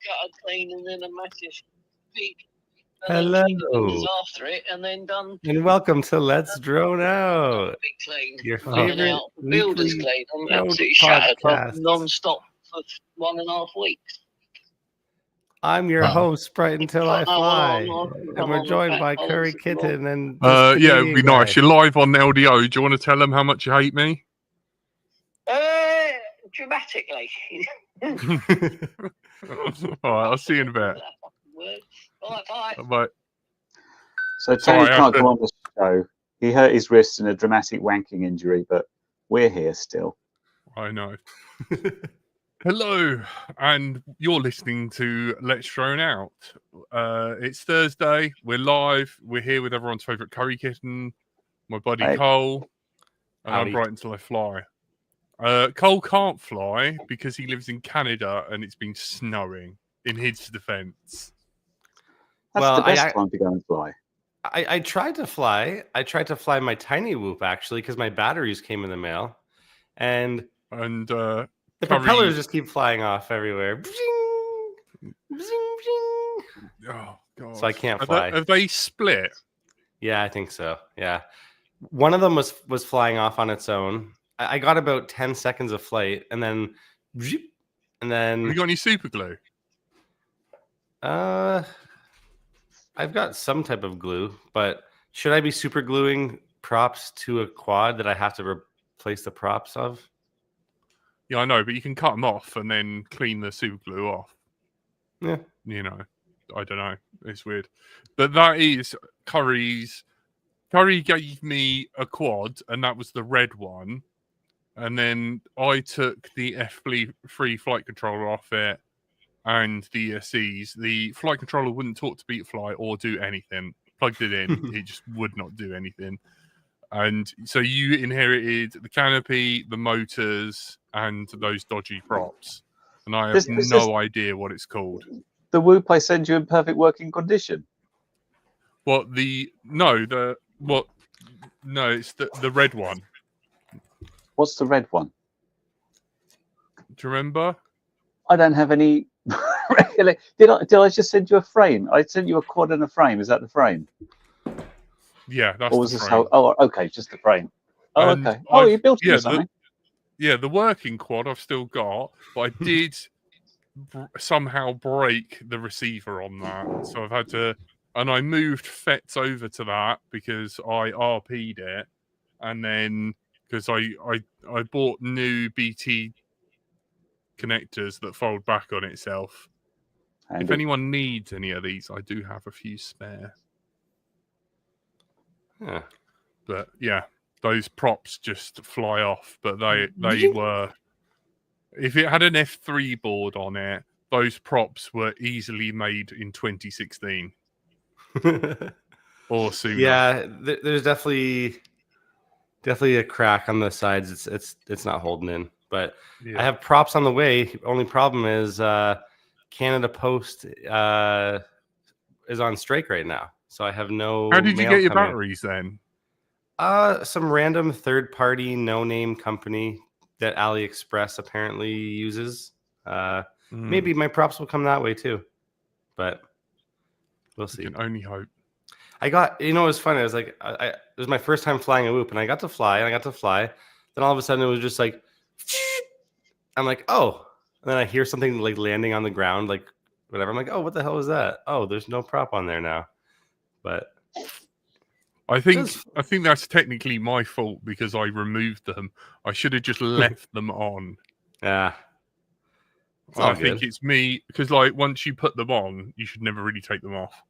gutter clean and then a massive big Hello. cleaners after it, and then done And welcome to Let's Drone Out, big clean. your Taken favorite out builder's weekly clean. I'm drone absolutely shattered podcast. non-stop for 1.5 weeks. I'm your host, Bright Until I Got no Fly, one on, and come we're on, joined back by balls Curry and Kitten and yeah, it'd be Canadian nice. guy. You're live on LDO. Do you want to tell them how much you hate me? Dramatically. All right, I'll see you in a bit. Bye. Bye. So Sorry, Tony I can't have come on the show. He hurt his wrist in a dramatic wanking injury, but we're here still. I know. Hello, and you're listening to Let's Drone Out. It's Thursday. We're live. We're here with everyone's favourite Curry Kitten, my buddy Hey. Cole, and Howdy. I'm Bright Until I Fly. Cole can't fly because he lives in Canada and it's been snowing, in his defence. That's Well, the best time to go and fly. I tried to fly. I tried to fly my tiny whoop, actually, because my batteries came in the mail. And And the Curry- propellers just keep flying off everywhere. Bzing, bzing, bzing. oh god, So I can't Have fly. Have they split? Yeah, I think so. Yeah. One of them was flying off on its own. I got about 10 seconds of flight, and then Have you then got any super glue? I've got some type of glue, but should I be super gluing props to a quad that I have to replace the props of? Yeah, I know, but you can cut them off and then clean the super glue off. Yeah. You know, I don't know. It's weird. But that is Curry's. Curry gave me a quad, and that was the red one. And then I took the F3 flight controller off it and the ESCs. The flight controller wouldn't talk to Beatfly or do anything. Plugged it in, it just would not do anything. And so you inherited the canopy, the motors, and those dodgy props. And I have This no is- idea what it's called. The Whoop I send you in perfect working condition. What the no the what no it's the red one. What's the red one? Do you remember? I don't have any. Regular. Did I just send you a frame? I sent you a quad and a frame. Is that the frame? Yeah, that's Or was the this frame. how? Oh, okay, just the frame. Oh, And okay. Oh, you built it yeah, or something? The working quad I've still got, but I did somehow break the receiver on that. So I've had to, and I moved FETs over to that because I RP'd it, and then because I bought new BT connectors that fold back on itself. If Handy. anyone needs any of these, I do have a few spare. Yeah. But yeah, those props just fly off. But they were. If it had an F3 board on it, those props were easily made in 2016 or sooner. Yeah, there's definitely a crack on the sides. It's not holding in. But Yeah. I have props on the way. Only problem is Canada Post is on strike right now, so I have no. How did you mail get your coming. batteries then? Some random third-party no-name company that AliExpress apparently uses. Maybe my props will come that way too, but we'll see. You can only hope. I got, it was funny. I was like, it was my first time flying a Whoop, and I got to fly. Then all of a sudden, it was just like, I'm like, oh. And then I hear something like landing on the ground, like whatever. I'm like, oh, what the hell is that? Oh, there's no prop on there now. But I think that's technically my fault because I removed them. I should have just left them on. yeah, it's all I think good. it's me because like once you put them on, you should never really take them off.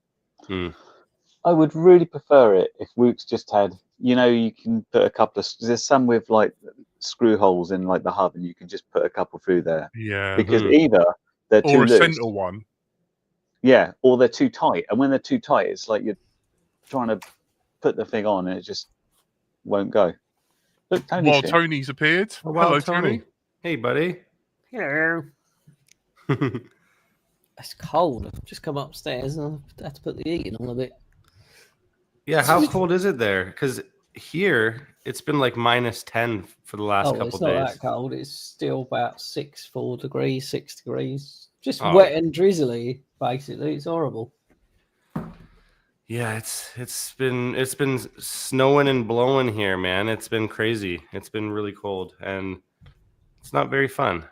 I would really prefer it if Whoops just had, you can put a couple of. There's some with like screw holes in like the hub, and you can just put a couple through there. Yeah. Because either they're too Or a loose, center one. yeah, or they're too tight. And when they're too tight, it's like you're trying to put the thing on, and it just won't go. Look, Tony's While here. Tony's appeared. Oh, wow, Hello, Tony. Hey, buddy. Hello. It's cold. I've just come upstairs and I had to put the heating on a bit. Yeah, how cold is it there? Because here it's been like -10 for the last Oh, couple it's not days. that cold. It's still about 4 degrees, 6 degrees. Just Oh. wet and drizzly, basically. It's horrible. Yeah, it's been snowing and blowing here, man. It's been crazy. It's been really cold and it's not very fun.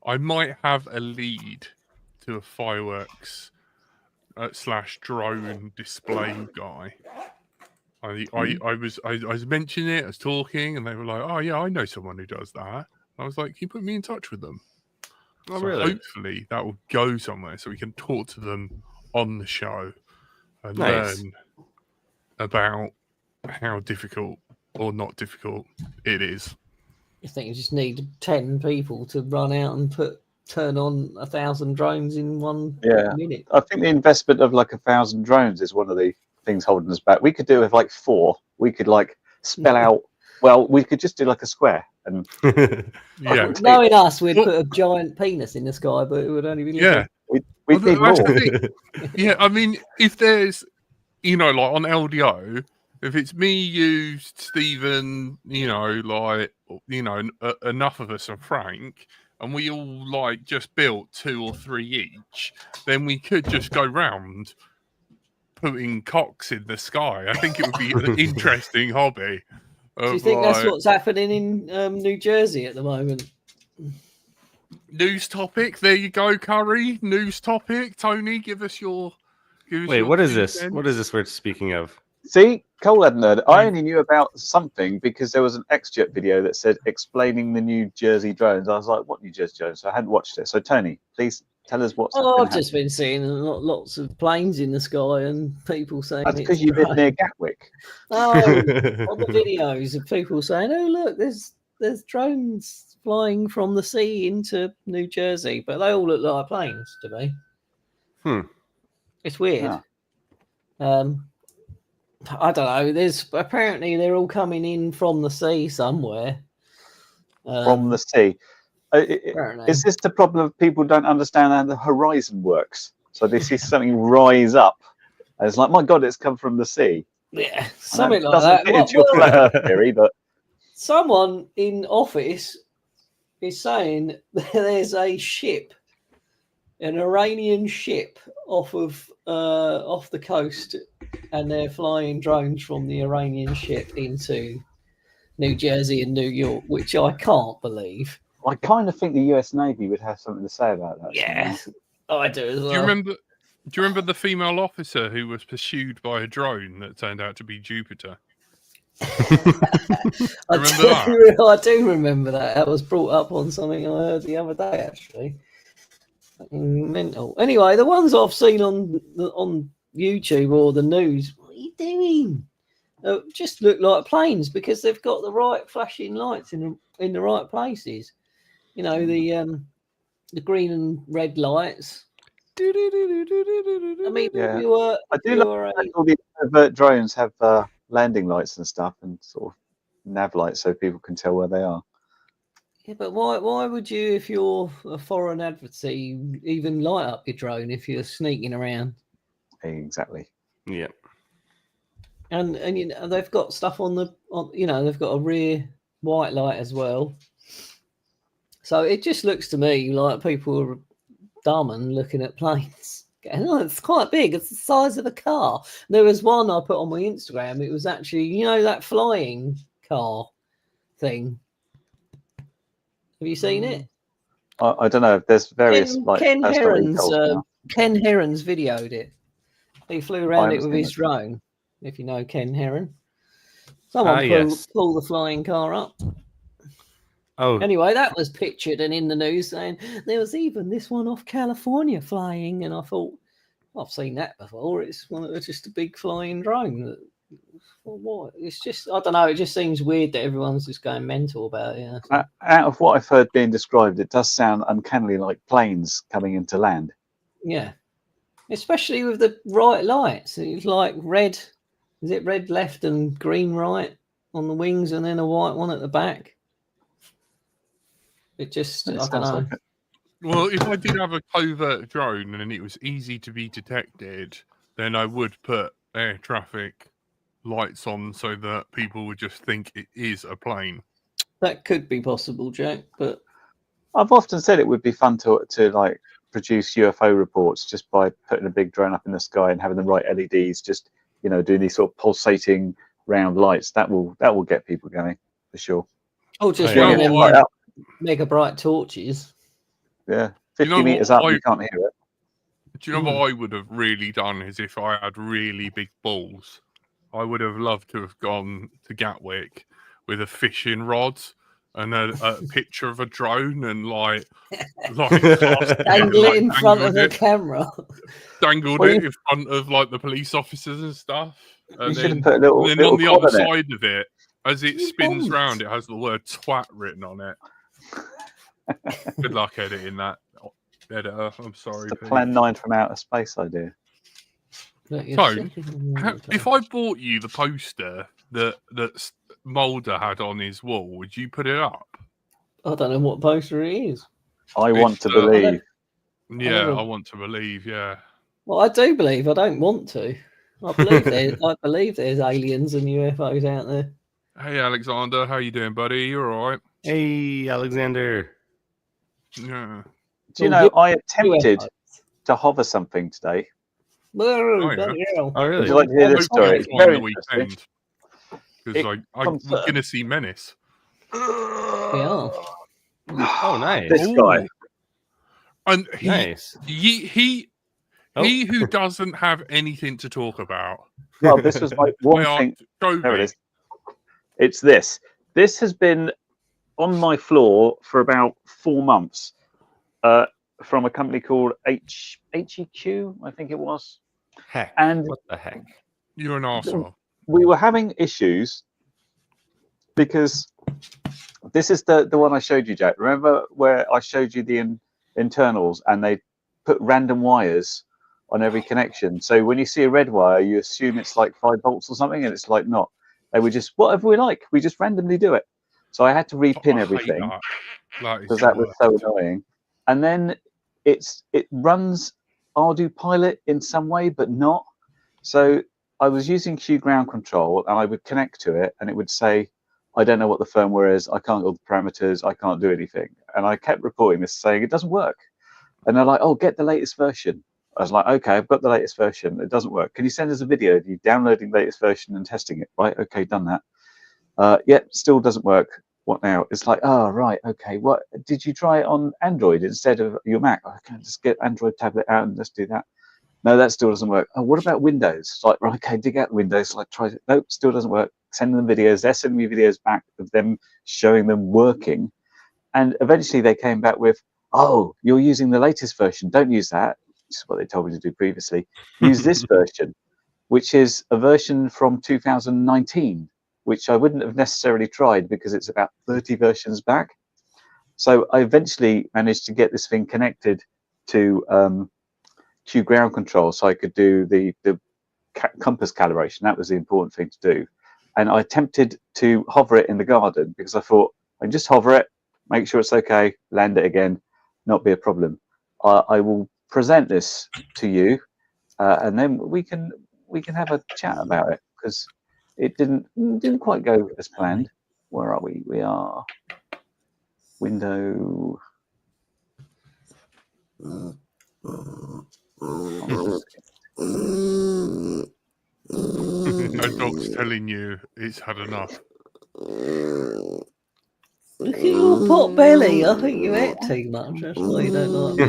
I might have a lead to a fireworks / drone display guy. I was mentioning it, I was talking, and they were like, "Oh yeah, I know someone who does that." I was like, "Can you put me in touch with them?" Oh, So really? hopefully that will go somewhere, so we can talk to them on the show and Nice. learn about how difficult or not difficult it is. I think you just need 10 people to run out and turn on 1,000 drones in 1 Yeah. minute. I think the investment of like 1,000 drones is one of the things holding us back. We could do it with like 4. We could like spell out. Well, we could just do like a square and Yeah, Knowing us, we'd Well- put a giant penis in the sky, but it would only be yeah. we'd Well, need that's more. the thing. Yeah, I mean, if there's, like on LDO, if it's me, you, Stephen, enough of us and Frank, and we all like just built 2 or 3 each, then we could just go round putting cocks in the sky. I think it would be an interesting hobby. Do you think that's what's happening in New Jersey at the moment? News topic? There you go, Curry. News topic. Tony, give us your. Wait, what is this? What is this we're speaking of? See, Cole hadn't heard. I only knew about something because there was an XJet video that said explaining the New Jersey drones. I was like, what New Jersey drones? So I hadn't watched it. So Tony, please tell us what's Oh, I've happening. just been seeing lots of planes in the sky and people saying That's it's because you live great. near Gatwick. Oh, on the videos of people saying, "Oh, look, there's drones flying from the sea into New Jersey," but they all look like planes to me. It's weird. Yeah. I don't know. Apparently they're all coming in from the sea somewhere. From the sea. Apparently. Is this the problem of people don't understand how the horizon works? So they see something rise up, and it's like, my God, it's come from the sea. Yeah, I something know it like doesn't that. fit into your flat Earth theory, but Someone in office is saying there's a ship, an Iranian ship off the coast, and they're flying drones from the Iranian ship into New Jersey and New York, which I can't believe. I kind of think the US Navy would have something to say about that. Yeah, I do as well. Do you remember the female officer who was pursued by a drone that turned out to be Jupiter? I do remember that. That was brought up on something I heard the other day, actually. Fucking mental. Anyway, the ones I've seen on YouTube or the news, what are you doing? Just look like planes because they've got the right flashing lights in the right places. You know, the green and red lights. I mean, Yeah. you I do like that all the overt drones have landing lights and stuff and sort of nav lights so people can tell where they are. Yeah, but why would you, if you're a foreign adversary, even light up your drone if you're sneaking around? Exactly. Yeah. And you know they've got stuff they've got a rear white light as well. So it just looks to me like people are dumb and looking at planes. Oh, it's quite big. It's the size of a car. There was one I put on my Instagram. It was actually, that flying car thing. Have you seen it? I don't know. There's various Ken personal Heron's recalls now. Ken Heron's videoed it. He flew around it with his drone. If you know Ken Heron, someone pull the flying car up. Oh, Anyway, that was pictured and in the news saying there was even this one off California flying, and I thought, I've seen that before. It's just a big flying drone. What? It's just, I don't know. It just seems weird that everyone's just going mental about it. Out of what I've heard being described, it does sound uncannily like planes coming into land. Yeah, especially with the right lights. It's like red. Is it red left and green right on the wings, and then a white one at the back? It just, I don't know. Like it. Well, if I did have a covert drone and it was easy to be detected, then I would put air traffic lights on so that people would just think it is a plane. That could be possible, Jack. But I've often said it would be fun to like produce UFO reports just by putting a big drone up in the sky and having the right LEDs, just doing these sort of pulsating round lights. That will get people going for sure. oh, just yeah. one of You know them what Light up. mega bright torches. Yeah, 50 know meters what up, you can't hear it. Do you know what I would have really done is if I had really big balls, I would have loved to have gone to Gatwick with a fishing rod and a picture of a drone and like Dangle it in front of the camera. dangled Well, it in front of like the police officers and stuff. You And should then, have put a little, and then little on the quad other on it. side of it, as it You spins don't. round, it has the word twat written on it. Good luck editing that, editor. I'm sorry. It's the Pete. Plan 9 from outer space idea. Look, you're So, sitting on the other If side. I bought you the poster that Mulder had on his wall, would you put it up? I don't know what poster it is. I want to It's, believe. Yeah, never- I want to believe. Yeah. Well, I do believe. I don't want to. I believe there's aliens and UFOs out there. Hey, Alexander, how you doing, buddy? You're all right. Hey, Alexander. Yeah. Do you Well, know, I attempted UFOs. to hover something today. Whoa, yeah. bloody hell. Oh, really? Would you like to hear this Hopefully story? it's It's on very the interesting. weekend. Because I comes we're up. going to see Menace. We are. Oh, nice. This guy. And Nice. he Oh. who doesn't have anything to talk about. Well, this was my one thing. There it Joby. is. It's this. This has been on my floor for about 4 months from a company called HEQ, I think it was. Heck. And What the heck? You're an arsehole. we were having issues because this is the one I showed you, Jack. Remember where I showed you the internals and they put random wires on every connection? So when you see a red wire, you assume it's like 5 volts or something, and it's like not. They were just whatever we like. We just randomly do it. So I had to repin I hate everything that. That is because that was worse. so annoying. And then it runs Ardu Pilot in some way, but not. So I was using Q ground control, and I would connect to it, and it would say, "I don't know what the firmware is. I can't go the parameters. I can't do anything." And I kept reporting this, saying it doesn't work. And they're like, "Oh, get the latest version." I was like, "Okay, I've got the latest version. It doesn't work. Can you send us a video of you downloading the latest version and testing it?" Right? Okay, done that. Yep, still doesn't work. What now? It's like, oh, right, okay. What did you try it on Android instead of your Mac? I can just get Android tablet out and just do that. No, that still doesn't work. Oh, what about Windows? It's like, right, okay, dig out Windows. Like, try it. Nope, still doesn't work. Send them videos. They're sending me videos back of them showing them working. And eventually they came back with, "Oh, you're using the latest version. Don't use that." Which is what they told me to do previously. Use this version, which is a version from 2019, which I wouldn't have necessarily tried because it's about 30 versions back. So I eventually managed to get this thing connected to Q ground control so I could do the compass calibration. That was the important thing to do. And I attempted to hover it in the garden because I thought I can just hover it, make sure it's okay, land it again, not be a problem. I will present this to you, and then we can have a chat about it because it didn't quite go as planned. Where are we? We are window. No dog's telling you it's had enough. Look at your pot belly. I think you ate too much. That's why you don't like me.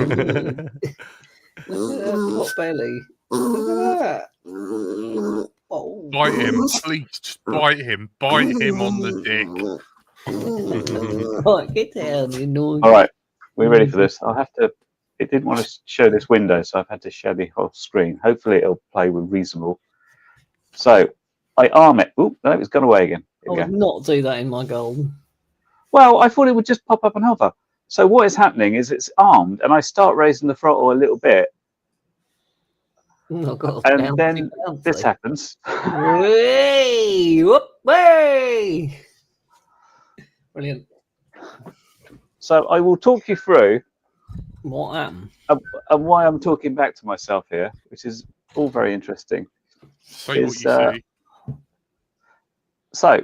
Look at that pot belly. Look at that. Oh. Bite him, please. Just bite him. Bite him on the dick. Right, get down, you know. All right, we're ready for this. I'll have to. It didn't want to show this window, so I've had to show the whole screen. Hopefully, it'll play with reasonable. So I arm it. Oh, no, it's gone away again. I Here we would go. not do that in my golden. Well, I thought it would just pop up and hover. So what is happening is it's armed, and I start raising the throttle a little bit, Oh, God, and then this happens. Way, whoop, way. Brilliant. So I will talk you through What happened? and why I'm talking back to myself here, which is all very interesting. Say what Is, you say. So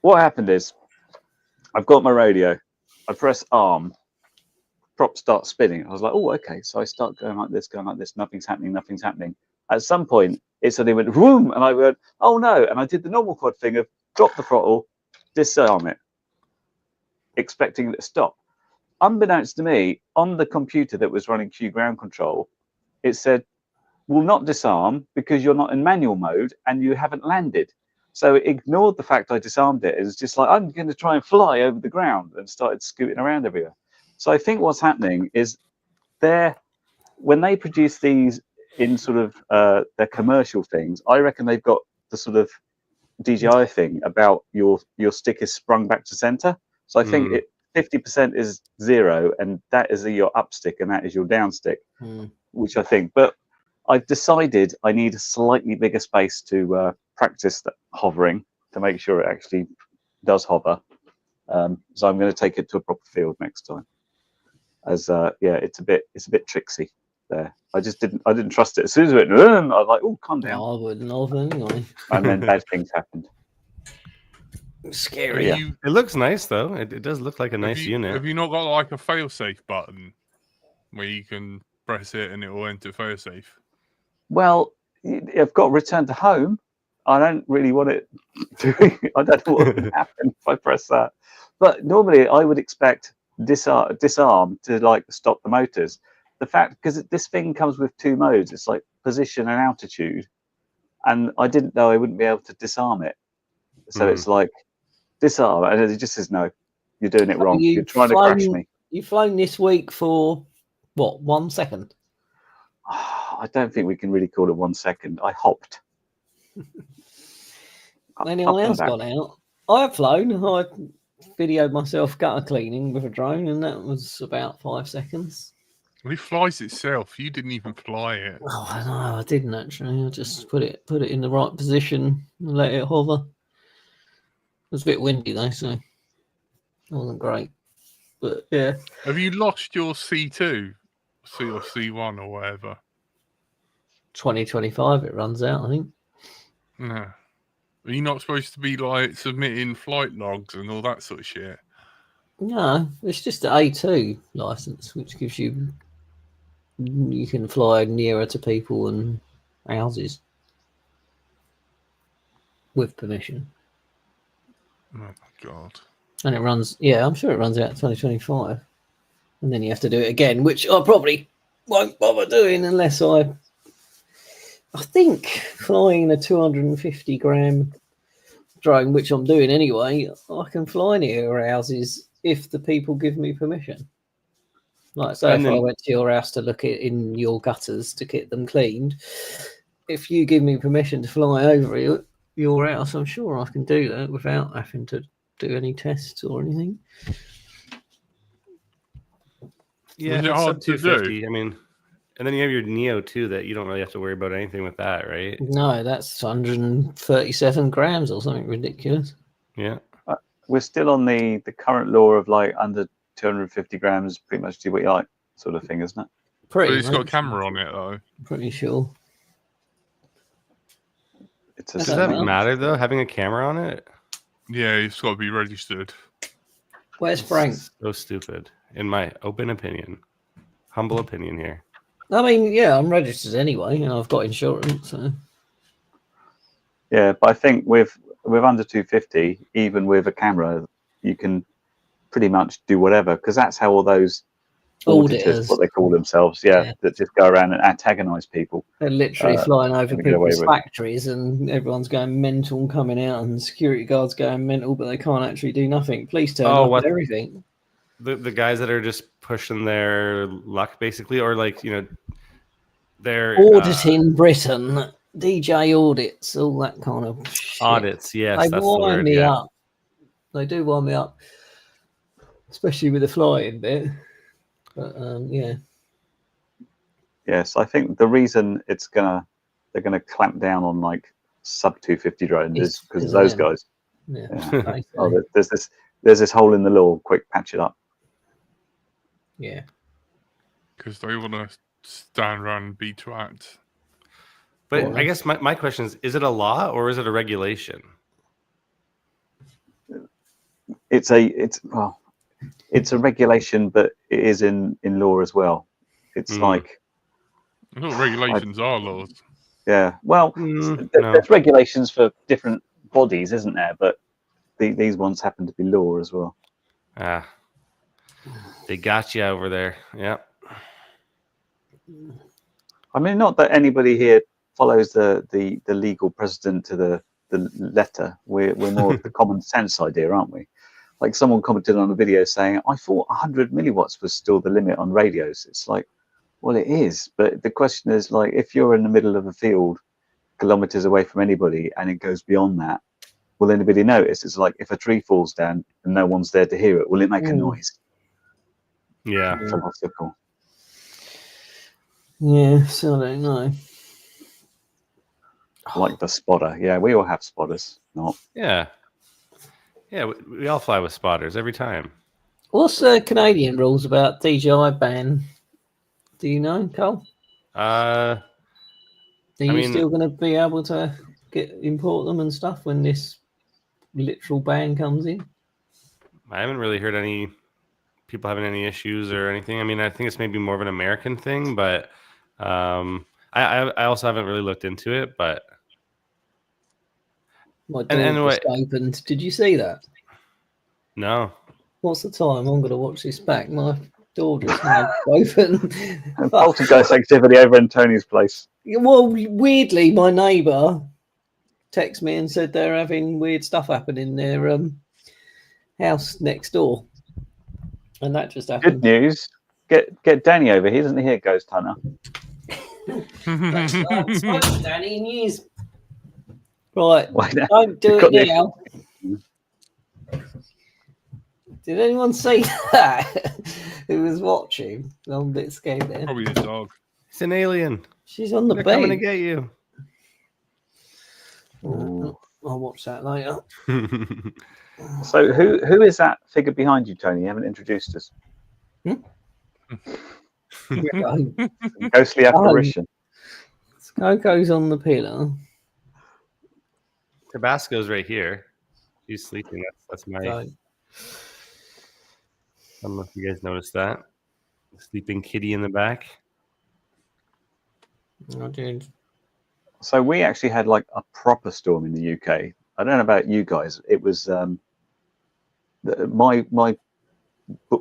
what happened is I've got my radio. I press arm. Prop starts spinning. I was like, oh, okay. So I start going like this. Nothing's happening. At some point, it suddenly went boom, and I went, oh no! And I did the normal quad thing of drop the throttle, disarm it, expecting it to stop. Unbeknownst to me, on the computer that was running Q ground control, it said, will not disarm because you're not in manual mode and you haven't landed. So it ignored the fact I disarmed it. It was just like, I'm going to try and fly over the ground, and started scooting around everywhere. So I think what's happening is when they produce these in sort of their commercial things, I reckon they've got the sort of DJI thing about your stick is sprung back to center. So I think 50% is 0, and that is your up stick, and that is your down stick, which I think. But I've decided I need a slightly bigger space to practice hovering to make sure it actually does hover. So I'm going to take it to a proper field next time. As it's a bit tricksy there. I didn't trust it. As soon as it went, I was like, oh, calm down. I wouldn't have anyway. And then bad things happened. Scary. Yeah. It looks nice though. It does look like a nice unit. Have you not got like a failsafe button where you can press it and it will enter failsafe? Well, I've got return to home. I don't really want it to. I don't know what would happen if I press that. But normally I would expect disarm to like stop the motors. The fact, because this thing comes with 2 modes, it's like position and altitude, and I didn't know I wouldn't be able to disarm it. So it's like disarm, and it just says no, you're doing it wrong. You're trying to crash me. You've flown this week for what, 1 second? I don't think we can really call it 1 second. I hopped. Anyone else gone out? I've flown. I videoed myself gutter cleaning with a drone, and that was about 5 seconds. Well, it flies itself. You didn't even fly it. Oh, I know. I didn't actually. I just put it in the right position and let it hover. It was a bit windy though, so it wasn't great. But yeah. Have you lost your C2? Or C1 or whatever? 2025 it runs out, I think. No. Are you not supposed to be like submitting flight logs and all that sort of shit? No, it's just an A2 license, which gives you can fly nearer to people and houses with permission. Oh my god. And it runs, I'm sure it runs out 2025. And then you have to do it again, which I probably won't bother doing unless I think flying a 250 gram drone, which I'm doing anyway, I can fly near houses if the people give me permission. Like, so if I went to your house to look in your gutters to get them cleaned, if you give me permission to fly over your house, I'm sure I can do that without having to do any tests or anything. Yeah, Was it it's hard sub to 250. I mean, and then you have your Neo too, that you don't really have to worry about anything with that, right? No, that's 137 grams or something ridiculous. Yeah. We're still on the current law of like under 250 grams, pretty much do what you like, sort of thing, isn't it? Pretty But it's got a much. camera on it though. Pretty sure. It's a Does Does that that matter though, having a camera on it? Yeah, it's got to be registered. Where's Frank? So stupid, in my open opinion, humble opinion here. I mean, yeah, I'm registered anyway, and I've got insurance. So. Yeah, but I think with under 250, even with a camera, you can pretty much do whatever, because that's how all those auditors, what they call themselves, that just go around and antagonize people. They're literally flying over people's with factories, and everyone's going mental and coming out, and security guards going mental, but they can't actually do nothing. Police turn up with everything. The guys that are just pushing their luck, basically, or like, you know, they're auditing Britain, DJ audits, all that kind of shit. Audits, yes, They that's the wind word. me Yeah. up. They do wind me up, especially with the flying bit. But yeah. Yes, I think the reason they're gonna clamp down on like sub 250 drones is because of those guys. Yeah. Oh, there's this hole in the law. Quick, patch it up. Yeah. Because they want to stand around and be twats. But I guess my question is it a law or is it a regulation? it's a regulation, but it is in law as well. It's like I thought regulations are laws. yeah. Well, No. there's regulations for different bodies, isn't there? But these ones happen to be law as well. Ah, they got you over there. Yep. I mean, not that anybody here follows the legal precedent to the letter. We're more of the common sense idea, aren't we? Like someone commented on a video saying, I thought 100 milliwatts was still the limit on radios. It's like, well, it is. But the question is, like, if you're in the middle of a field, kilometers away from anybody, and it goes beyond that, will anybody notice? It's like if a tree falls down and no one's there to hear it, will it make a noise? Yeah. Philosophical. Yeah, so I don't know. Like the spotter. Yeah, we all have spotters. Not. Yeah. Yeah, we all fly with spotters every time. What's the Canadian rules about DJI ban? Do you know, Cole? I Are you mean- still going to be able to import them and stuff when this literal ban comes in? I haven't really heard any people having any issues or anything. I mean, I think it's maybe more of an American thing, but I also haven't really looked into it. But My And door just opened. Did you see that? no, What's the time? I'm going to watch this back. My door just opened. Poltergeist activity over in Tony's place. Well, weirdly, my neighbour texted me and said they're having weird stuff happen in their house next door, and that just Good happened. news. Get Danny over here. Isn't he a ghost hunter? That's right. Spoken, Danny, in years. Right, Why not? don't do You've it got the- now. Did anyone see that? Who was watching? I'm a bit scared there. Probably a dog. it's an alien. She's on the They're coming to bed. get you. I'll watch that later. So who is that figure behind you, Tony? You haven't introduced us. Ghostly apparition. Coco's on the pillar. Tabasco's right here. She's sleeping. That's my. So, I don't know if you guys noticed that. Sleeping kitty in the back. I did. So we actually had like a proper storm in the UK. I don't know about you guys. It was my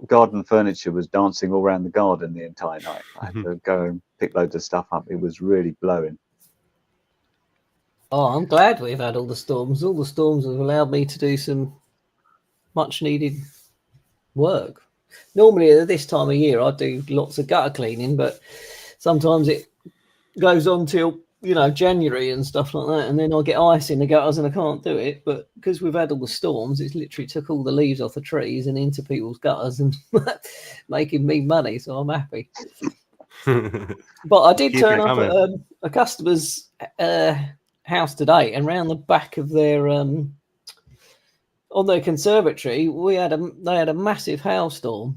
garden furniture was dancing all around the garden the entire night. I had to go and pick loads of stuff up. It was really blowing. Oh, I'm glad we've had all the storms. All the storms have allowed me to do some much needed work. Normally at this time of year, I do lots of gutter cleaning, but sometimes it goes on till, January and stuff like that. And then I get ice in the gutters and I can't do it. But because we've had all the storms, it's literally took all the leaves off the trees and into people's gutters and making me money. So I'm happy. But I did Keep turn it up at coming. a customer's house today, and round the back of their on their conservatory, they had a massive hailstorm,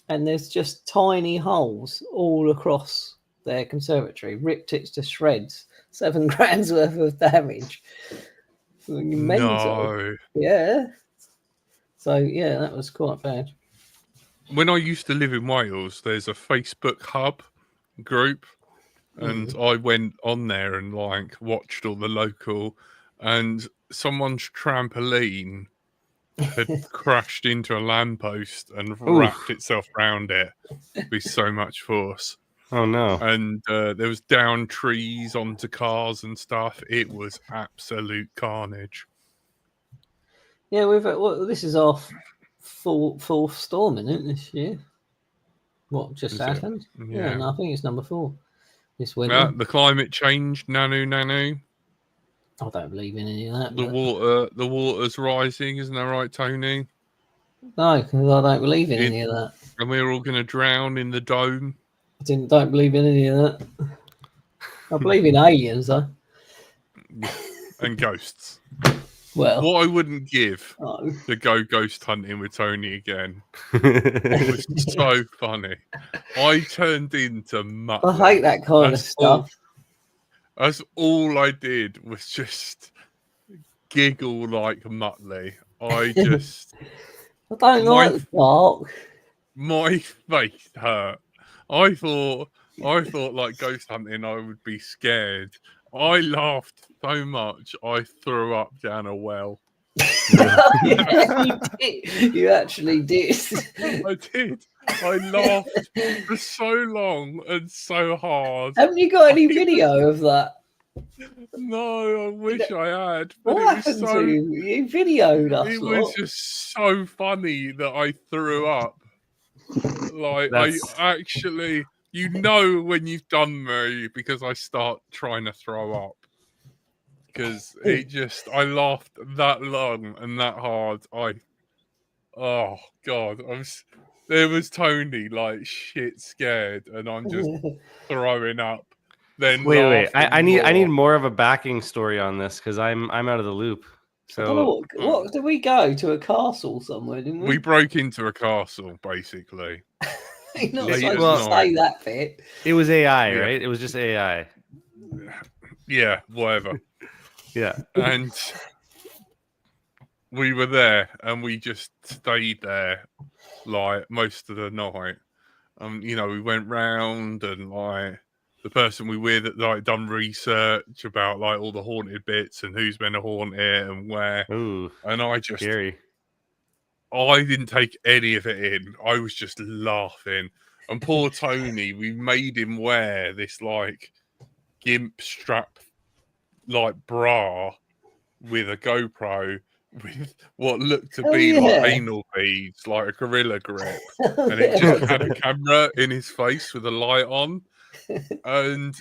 and there's just tiny holes all across their conservatory, ripped it to shreds. 7 grand's worth of damage. Mental. No. Yeah. So yeah, that was quite bad. When I used to live in Wales, there's a Facebook hub group, and I went on there and watched all the local, and someone's trampoline had crashed into a lamppost and wrapped itself around it with so much force. Oh no. And there was down trees onto cars and stuff. It was absolute carnage. Yeah, this is our fourth storm in it this year. What just Is it? happened? Yeah. No, I think it's number 4 this winter. The climate change, nanu. I don't believe in any of that. The water's rising, isn't that right, Tony? No, because I don't believe in any of that. And we're all going to drown in the dome. Don't believe in any of that. I believe in aliens, though. And ghosts. Well, What I wouldn't give no. to go ghost hunting with Tony again. It was so funny. I turned into mutt. I hate that kind of That's stuff. That's all I did was just giggle like Muttley. I just I don't My- like the dark. My face hurt. I thought like ghost hunting, I would be scared. I laughed so much I threw up down a well. Yeah, you did. You actually did. I did. I laughed for so long and so hard. Haven't you got any video of that? No, I wish I had. But What it was happened so to you? You videoed us. it was lot. just so funny that I threw up. Like That's- I actually, you know, when you've done me because I start trying to throw up because I laughed that long and that hard. Oh God, there was Tony like shit scared, and I'm just throwing up. Then Wait. I need laughing more. more of a backing story on this because I'm out of the loop. I don't know So what did we go to a castle somewhere? Didn't We we? broke into a castle basically. You're not late supposed at to night. say that bit. it was AI, Yeah. right? It was just AI. Yeah, whatever. Yeah. And we were there and we just stayed there like most of the night. You know, we went round and like the person we with that like done research about like all the haunted bits and who's been to haunt it and where. Ooh, And I just scary. I didn't take any of it in. I was just laughing. And poor Tony, we made him wear this like gimp strap like bra with a GoPro with what looked to Oh, be yeah. like anal beads, like a gorilla grip. And it just had a camera in his face with a light on. And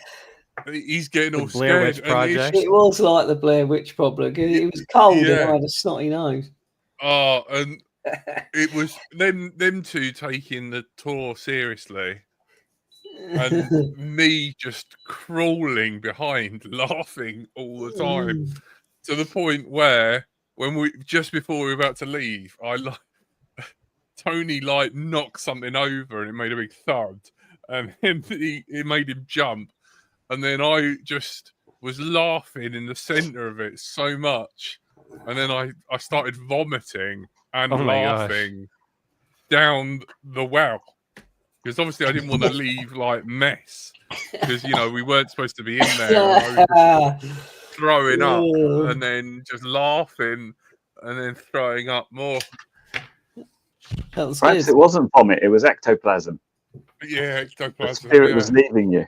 he's getting The all Blair scared. Witch And it's- Project. It was like the Blair Witch problem. 'Cause it was cold and Yeah. I had a snotty nose. Oh, and it was them two taking the tour seriously. And me just crawling behind, laughing all the time, to the point where when just before we were about to leave, Tony like knocked something over and it made a big thud, and then it made him jump, and then I just was laughing in the center of it so much, and then I started vomiting and Oh my gosh. laughing down the well. Because obviously I didn't want to leave like mess. Because you know we weren't supposed to be in there. And I was just throwing up Ugh. and then just laughing and then throwing up more. That was Perhaps good. it wasn't vomit; it was ectoplasm. Yeah, The ectoplasm. spirit Yeah. was leaving you.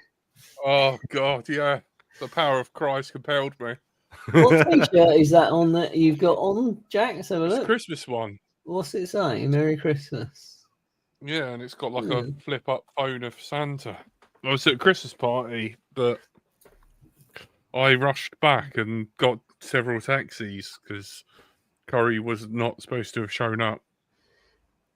Oh God, yeah. The power of Christ compelled me. What t-shirt is that on that you've got on, Jack? Let's have a It's a look. Christmas one. What's it say? Merry Christmas. Yeah, and it's got like Hmm. a flip-up phone of Santa. I was at a Christmas party, but I rushed back and got several taxis because Curry was not supposed to have shown up.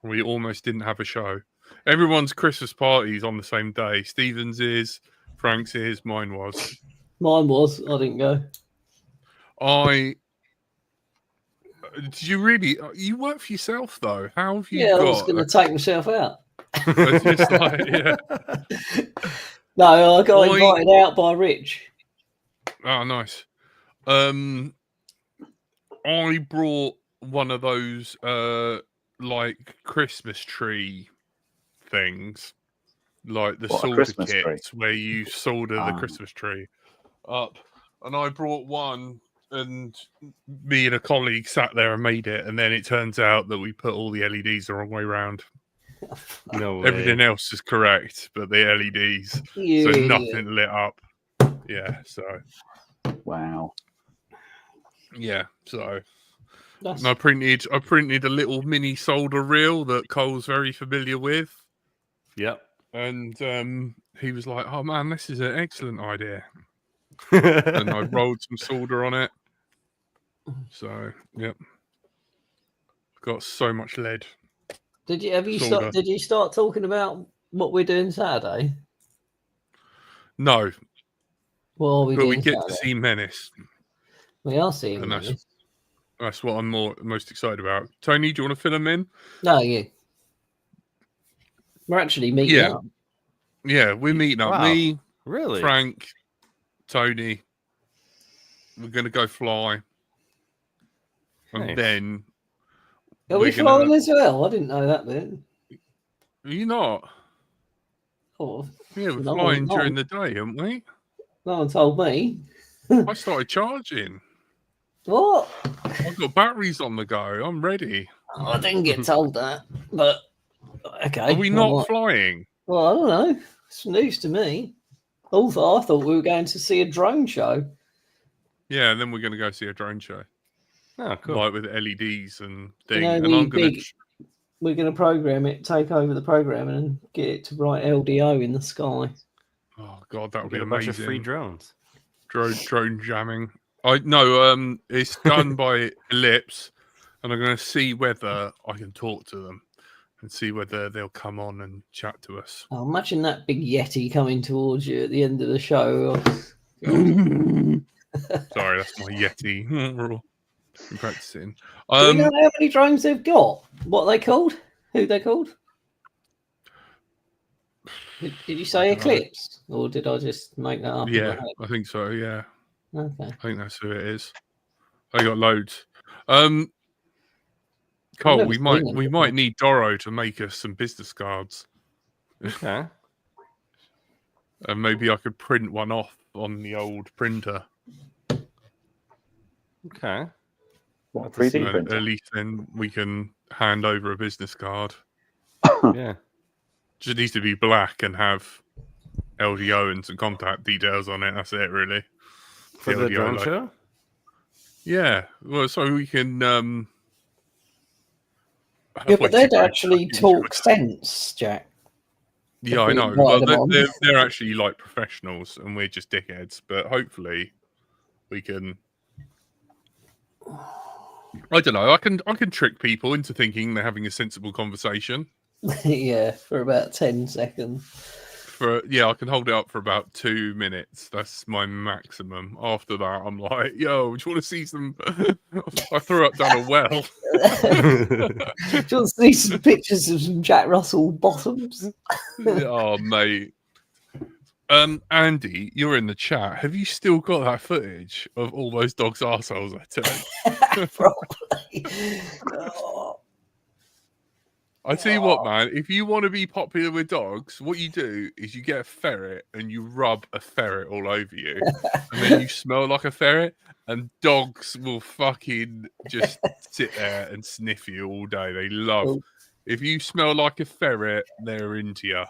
We almost didn't have a show. Everyone's Christmas party is on the same day. Stephen's is, Frank's is, mine was. Mine was. I didn't go. Did you really? You work for yourself though. How have you Yeah, I was got? going to take myself out. It's just like, yeah. No, I got Why- invited out by Rich. Oh, nice. I brought one of those like Christmas tree things, like the What, a solder Christmas tree? kits where you solder the Ah. Christmas tree up. And I brought one, and me and a colleague sat there and made it. And then it turns out that we put all the LEDs the wrong way round. No way. Everything else is correct, but the LEDs, Yeah. so nothing lit up. Yeah, so Wow. yeah, so. That's, And I printed a little mini solder reel that Cole's very familiar with, Yep. and he was like, "Oh man, this is an excellent idea." And I rolled some solder on it. So yep, got so much lead. did solder. you start talking about what we're doing Saturday? No, What are we but we doing get to Saturday? see Menace. We are seeing and that's- this. That's what I'm most excited about. Tony, do you want to fill him in? No, yeah. We're actually meeting Yeah. up. Yeah, we're meeting up. Wow. Me, Really? Frank, Tony. We're gonna go fly, and Nice. then Are we we're gonna- flying as well? I didn't know that bit. Are you not? Oh, Yeah, we're No, flying no. during the day, haven't we? no one told me. I started charging. What? I've got batteries on the go. I'm ready. Oh, I didn't get told that. But okay. Are we I not might- flying? Well, I don't know. It's news to me. Also, I thought we were going to see a drone show. Yeah, and then we're going to go see a drone show, Oh, cool. like with LEDs and thing. know, and the I'm going big- We're going to program it, take over the programming, and get it to write LDO in the sky. Oh god, that would Get be a bunch of free amazing. drones. Drone jamming. It's done by Ellipse, and I'm going to see whether I can talk to them and see whether they'll come on and chat to us. Oh, imagine that big Yeti coming towards you at the end of the show. Sorry, that's my Yeti. I'm practicing. Do we know how many drones they've got? What are they called? Who they called? Did you say I don't know. Eclipse? Or did I just make that up? in my Yeah, head? I think so. Yeah, Okay. I think that's who it is. I got loads. Cole, never we seen might them we before. might need Doro to make us some business cards, Okay. and maybe I could print one off on the old printer. Okay. What, That's a 3D secret. And printer? at least then we can hand over a business card. Yeah. Just needs to be black and have LDO and some contact details on it. That's it, really. For the LDO drone logo. show? Yeah, well, so we can. Yeah, but they'd halfway actually through- talk sense, Jack. Yeah, I we know. invite Well, them on. they're actually like professionals, and we're just dickheads. But hopefully, we can. I don't know. I can trick people into thinking they're having a sensible conversation. Yeah, for about 10 seconds. I can hold it up for about 2 minutes. That's my maximum. After that, I'm like, yo, do you want to see some? I threw up down a well. Do you want to see some pictures of some Jack Russell bottoms? Oh, mate. Andy, you're in the chat. Have you still got that footage of all those dogs' arseholes I took? Probably. Oh, I tell you what, man, if you want to be popular with dogs, what you do is you get a ferret and you rub a ferret all over you, and then you smell like a ferret, and dogs will fucking just sit there and sniff you all day. They love. Oh. If you smell like a ferret, they're into you.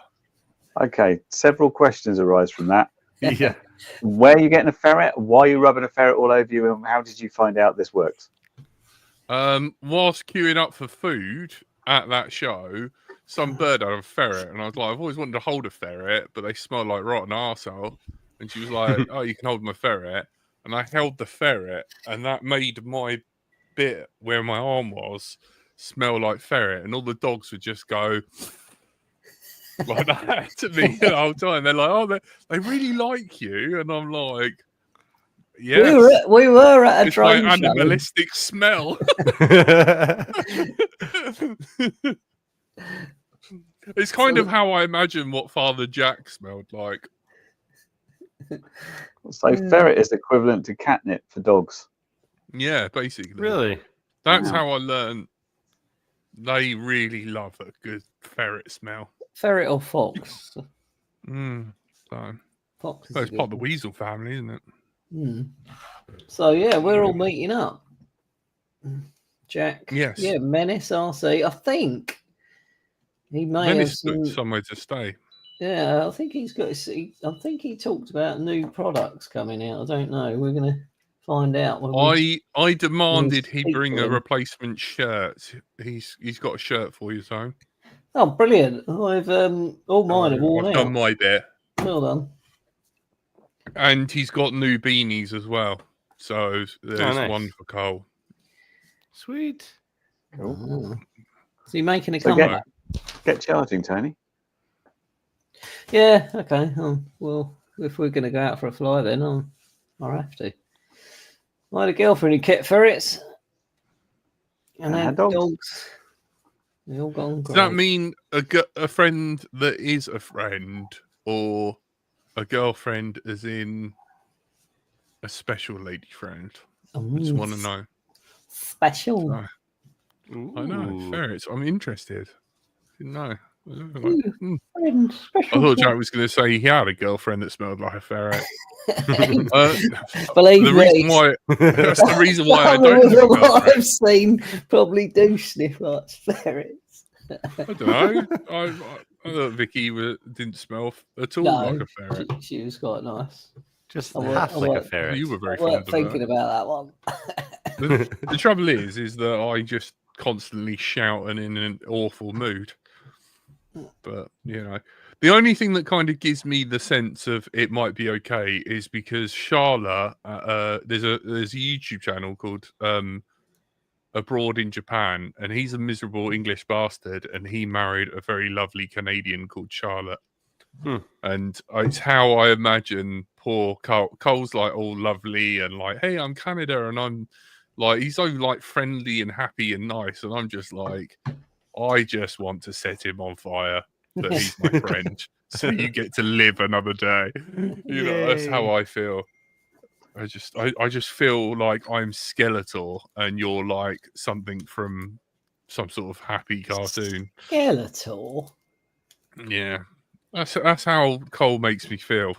Okay, several questions arise from that. Yeah. Where are you getting a ferret? Why are you rubbing a ferret all over you? And how did you find out this works? Whilst queuing up for food at that show, some bird had a ferret, and I was like, I've always wanted to hold a ferret, but they smell like rotten arsehole. And she was like, oh, you can hold my ferret. And I held the ferret, and that made my bit where my arm was smell like ferret, and all the dogs would just go like that to me the whole time. They're like, oh, they really like you, and I'm like, yes, we were at a it's my drone show. animalistic smell. It's kind of how I imagine what Father Jack smelled like. So ferret is equivalent to catnip for dogs. Yeah, basically. Really? That's Wow. how I learned. They really love a good ferret smell. Ferret or fox? So, Fox is well, a it's good part of the one. weasel family, isn't it? So yeah, we're all meeting up. Jack. Yes. Yeah, Menace RC. I think he may have Menace some. looked somewhere to stay. Yeah, I think he's got. I think he talked about new products coming out. I don't know. We're gonna find out. When we... I demanded he speak bring to a him. replacement shirt. He's got a shirt for you, so Oh, brilliant! I've all mine have worn I've out. done my bit. Well done. And he's got new beanies as well. So there's nice. one for Cole. Sweet. Oh. Is he making a So comeback? get charging, Tony. Yeah. Okay. Well, if we're gonna go out for a fly, then I'll have to. I had a girlfriend who kept ferrets, and And had had dogs. dogs. They all gone. Does that great. mean a friend that is a friend, or a girlfriend as in a special lady friend? I just want to know. Special. So, I know Ooh. ferrets. I'm interested. Didn't know. Like, Ooh. Friend, I special thought friend. Jack was going to say he had a girlfriend that smelled like a ferret. Believe The me, reason why that's the reason why I some don't of have a them girlfriend. I've seen probably do sniff like ferrets. I don't know. I thought Vicky didn't smell at all like a ferret. she was quite nice. Just I wa- half I like a wa- ferret. You were very I weren't fond of thinking her. about that one. The trouble is that I just constantly shout and in an awful mood. But the only thing that kind of gives me the sense of it might be okay is because Charlotte, there's a YouTube channel called Abroad in Japan, and he's a miserable English bastard, and he married a very lovely Canadian called Charlotte. And it's how I imagine poor Cole. Cole's like all lovely and like, hey, I'm Canada, and I'm like, he's so like friendly and happy and nice, and I'm just like, I just want to set him on fire that he's my friend, so you get to live another day. That's how I feel. I just feel like I'm Skeletor and you're like something from some sort of happy cartoon. Skeletor. Yeah, that's how Cole makes me feel.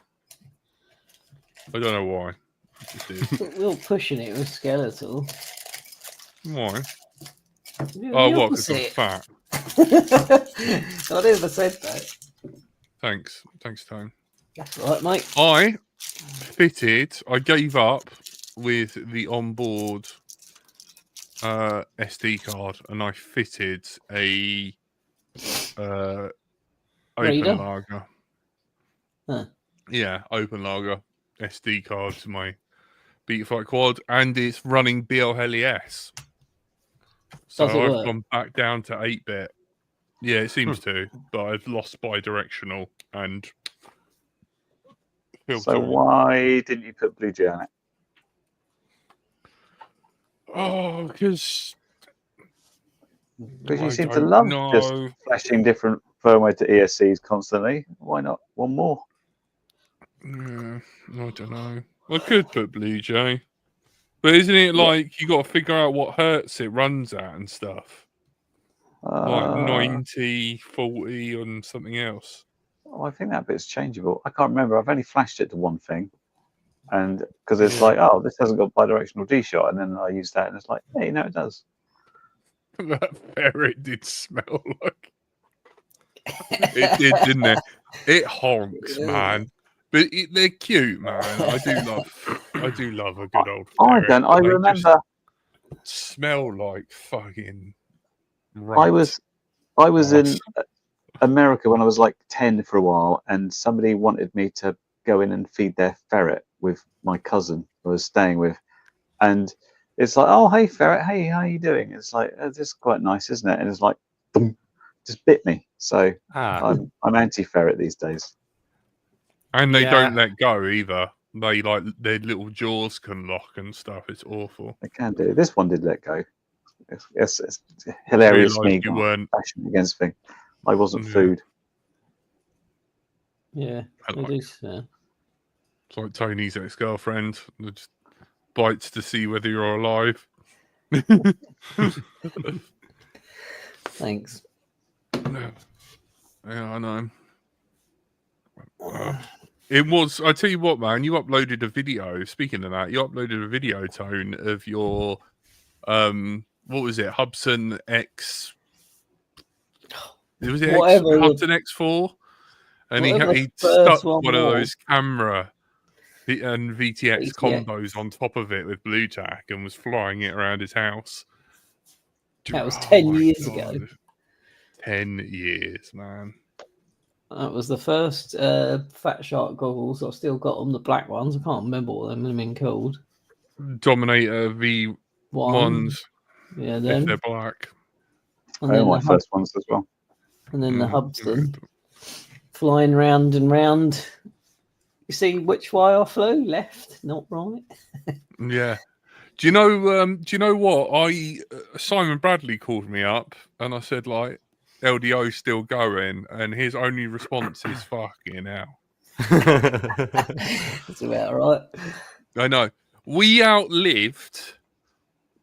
I don't know why. It just is. But we're pushing it with Skeletor. Why? The Oh, what? Because I'm opposite. fat. I never said that. Thanks, Tone. That's right, mate. I gave up with the onboard SD card, and I fitted a open Reader? lager. Huh. Yeah, open lager SD card to my Betaflight quad, and it's running BLHES. So Does it I've work? gone back down to 8-bit. Yeah, it seems to, but I've lost bidirectional and. So why didn't you put Blue Jay on it? Oh, because You seem to love just flashing different firmware to ESCs constantly. Why not one more? Yeah, I don't know. I could put Blue Jay, but isn't it like you got to figure out what hertz it runs at and stuff? Like 90, 40, and something else. Oh, I think that bit's changeable. I can't remember. I've only flashed it to one thing, and because it's like, oh, this hasn't got bidirectional D shot, and then I use that, and it's like, hey, no, it does. That ferret did smell like it did, didn't it? It honks, man. But they're cute, man. I do love a good old ferret. I don't. I remember. Smell like fucking. Rat. I was in America when I was like 10 for a while, and somebody wanted me to go in and feed their ferret with my cousin I was staying with, and it's like, oh, hey ferret, hey, how are you doing? It's like, oh, this is quite nice, isn't it? And it's like, boom, just bit me. So I'm anti-ferret these days. And they don't let go either. They like their little jaws can lock and stuff. It's awful. They can do. This one did let go. It's hilarious. Me you weren't passionate against thing. I wasn't food. Yeah, it is. It's like Tony's ex-girlfriend. Just bites to see whether you're alive. Thanks. Yeah, I know. It was. I tell you what, man. You uploaded a video. Speaking of that, you uploaded a video, Tone, of your what was it? Hubsan X. Was it Hubsan X4? And he stuck one of those camera and VTX combos on top of it with Blue Tack and was flying it around his house. That was 10 years ago. 10 years, man. That was the first Fat Shark goggles. I've still got them, the black ones. I can't remember what them have been called. Dominator V1s. Yeah, them. If they're black. And then my first ones as well. And then the Hubsan. Flying round and round. You see which way I flew? Left, not right. Yeah. Do you know what? Simon Bradley called me up and I said, like, LDO still going, and his only response is fucking hell. That's about right. I know. We outlived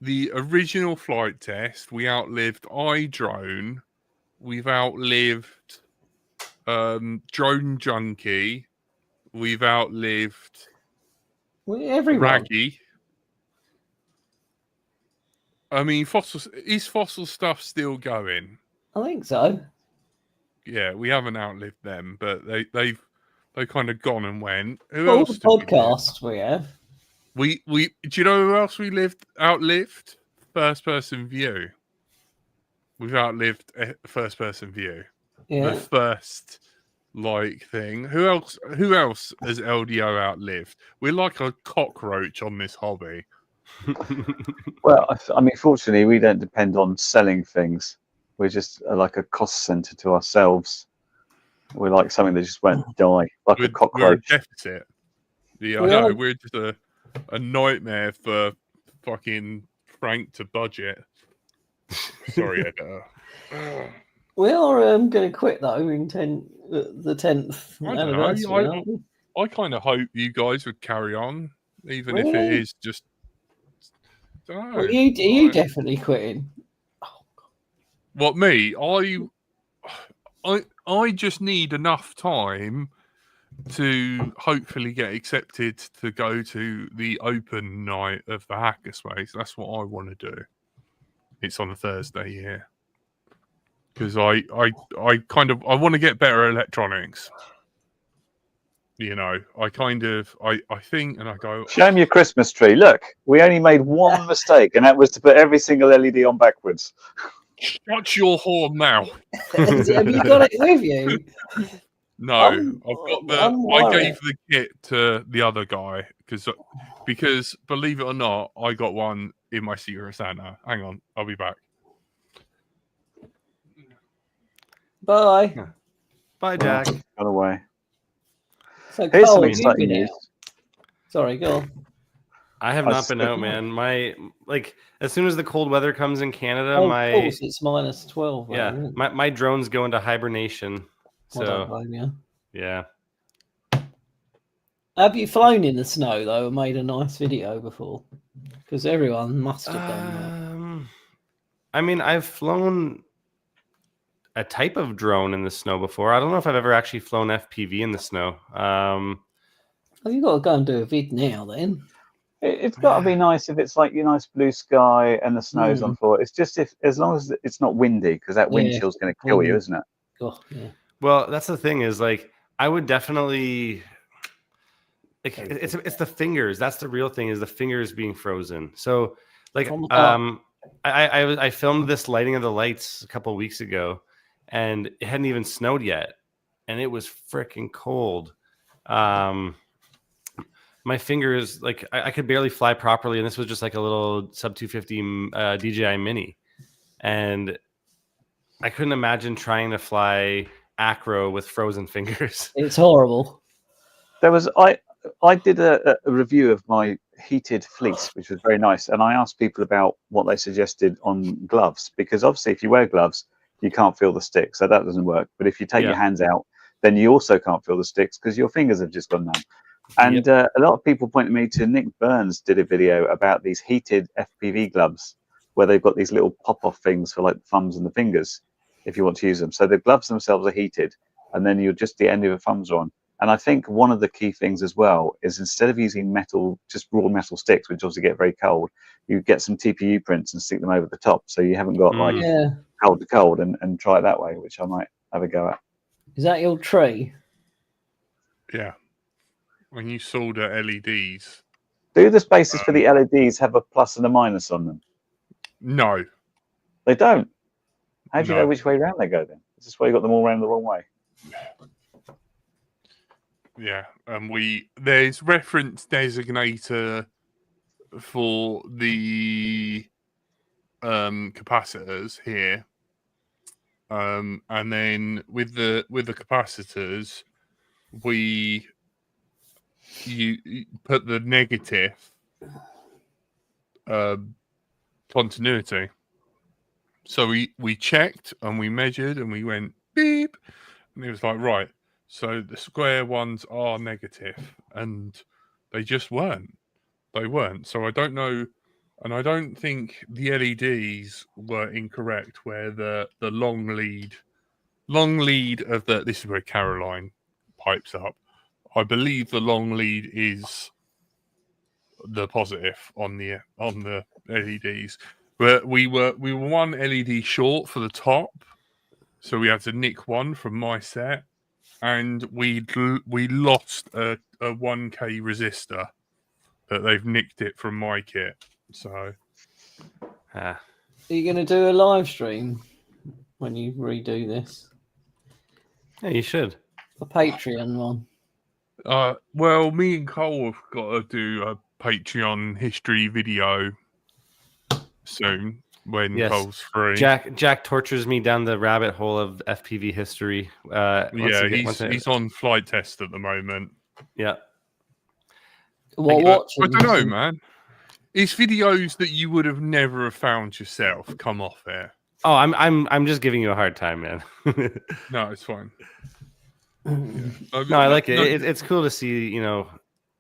the original flight test. We outlived iDrone. We've outlived Drone Junkie. We've outlived Everyone. Raggy. I mean, is fossil stuff still going? I think so. Yeah, we haven't outlived them, but they've kind of gone and went. Who All else the did we live? podcasts we have. We do you know who else we outlived? First person view. We've outlived first person view. Yeah. The first thing. Who else has LDO outlived? We're like a cockroach on this hobby. Well, I mean, fortunately, we don't depend on selling things. We're just like a cost center to ourselves. We're like something that just won't die, like a We're a cockroach. deficit. Yeah, I We know. are. We're just a nightmare for fucking Frank to budget. Sorry, editor. We are going to quit though in the 10th I don't know. anniversary. aren't we? I kind of hope you guys would carry on, even if it Really? is just. Don't know. Well, you definitely quitting. What, me? I just need enough time to hopefully get accepted to go to the open night of the Hackerspace. That's what I want to do. It's on a Thursday here. Because I want to get better electronics. You know, I think, and I go, Show me your Christmas tree. Look, we only made one mistake, and that was to put every single LED on backwards. shut your horn now. Have you got it with you? No, I've got I'm I worried. gave the kit to the other guy because believe it or not, I got one in my Secret Santa. Hang on, I'll be back. Bye. Bye, Jack. Got away. So, Here's Carl, some have you exciting been news. out? Sorry, go on. I have I not been said- out, man. My as soon as the cold weather comes in Canada, Oh, my of course, it's minus 12. yeah, isn't it? my drones go into hibernation. I don't So blame you. yeah. Have you flown in the snow though and made a nice video before? Because everyone must have done that. I mean, I've flown a type of drone in the snow before. I don't know if I've ever actually flown FPV in the snow. Well, you've got to go and do a vid now then. It's got to be nice if it's like your nice blue sky and the snow's on floor. It's just as long as it's not windy, because that wind Yeah. chill's going to kill you, Mhm. isn't it? Oh, yeah. Well, that's the thing is like I would definitely like it's the fingers. That's the real thing is the fingers being frozen. So like From the top. I filmed this lighting of the lights a couple of weeks ago, and it hadn't even snowed yet, and it was freaking cold. My fingers, like I could barely fly properly, and this was just like a little sub 250 DJI Mini, and I couldn't imagine trying to fly acro with frozen fingers. It's horrible. There was I did a review of my heated fleece, which was very nice, and I asked people about what they suggested on gloves, because obviously if you wear gloves, you can't feel the sticks, so that doesn't work. But if you take your hands out, then you also can't feel the sticks because your fingers have just gone numb. And a lot of people pointed me to Nick Burns did a video about these heated FPV gloves, where they've got these little pop-off things for like the thumbs and the fingers, if you want to use them. So the gloves themselves are heated, and then you're just the end of your thumbs are on. And I think one of the key things as well is instead of using metal, just raw metal sticks, which obviously get very cold, you get some TPU prints and stick them over the top, so you haven't got like Yeah. cold to cold, and try it that way, which I might have a go at. Is that your tree? Yeah. When you solder LEDs. Do the spaces for the LEDs have a plus and a minus on them? No. They don't. How do you No. know which way round they go then? Is this why you got them all round the wrong way? Yeah. And there's reference designator for the capacitors here. And then with the capacitors, you put the negative continuity. So we checked and we measured and we went beep, and it was like, right, so the square ones are negative, and they just weren't. They weren't. So I don't know And I don't think the LEDs were incorrect where the long lead of the, this is where Caroline pipes up. I believe the long lead is the positive on the LEDs. But we were one LED short for the top, so we had to nick one from my set, and we lost a 1K resistor that they've nicked it from my kit. So Ah. Are you going to do a live stream when you redo this? Yeah, you should. A Patreon one. Well, me and Cole have got to do a Patreon history video soon when Yes. Cole's free. Jack tortures me down the rabbit hole of FPV history. He's on flight test at the moment. Yeah. What? I don't know, man. It's videos that you would have never have found yourself. Come off there. Oh, I'm just giving you a hard time, man. No, it's fine. No, I like it. It's cool to see, you know,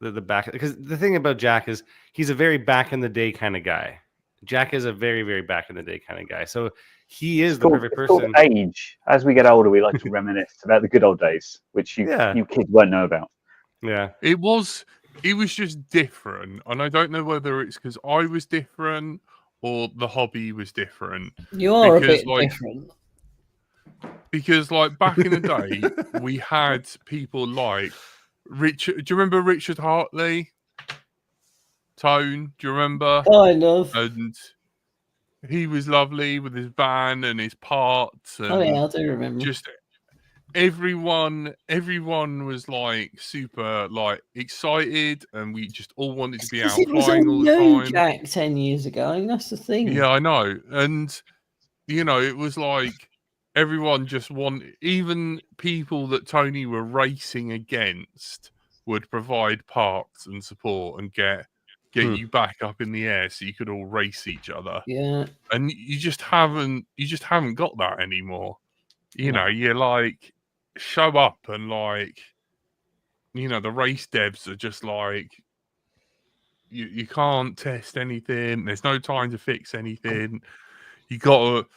the back, because the thing about Jack is he's a very back in the day kind of guy. Jack is a very, very back in the day kind of guy. So he is the perfect person. Age. As we get older, we like to reminisce about the good old days, which you kids won't know about. Yeah. It was just different. And I don't know whether it's because I was different or the hobby was different. You are a bit different. Because, like, back in the day, we had people like Richard. Do you remember Richard Hartley? Tone, do you remember? Kind of. And he was lovely with his band and his parts. And oh yeah, I do remember. Just everyone was like super like excited, and we just all wanted to be out flying all the time. Jack 10 years ago. That's the thing. Yeah, I know, and you know, it was like everyone just wanted. Even people that Tony were racing against would provide parts and support and get you back up in the air so you could all race each other. Yeah. And you just haven't got that anymore. You know, you're like show up and like, you know, the race devs are just like you can't test anything, there's no time to fix anything. You got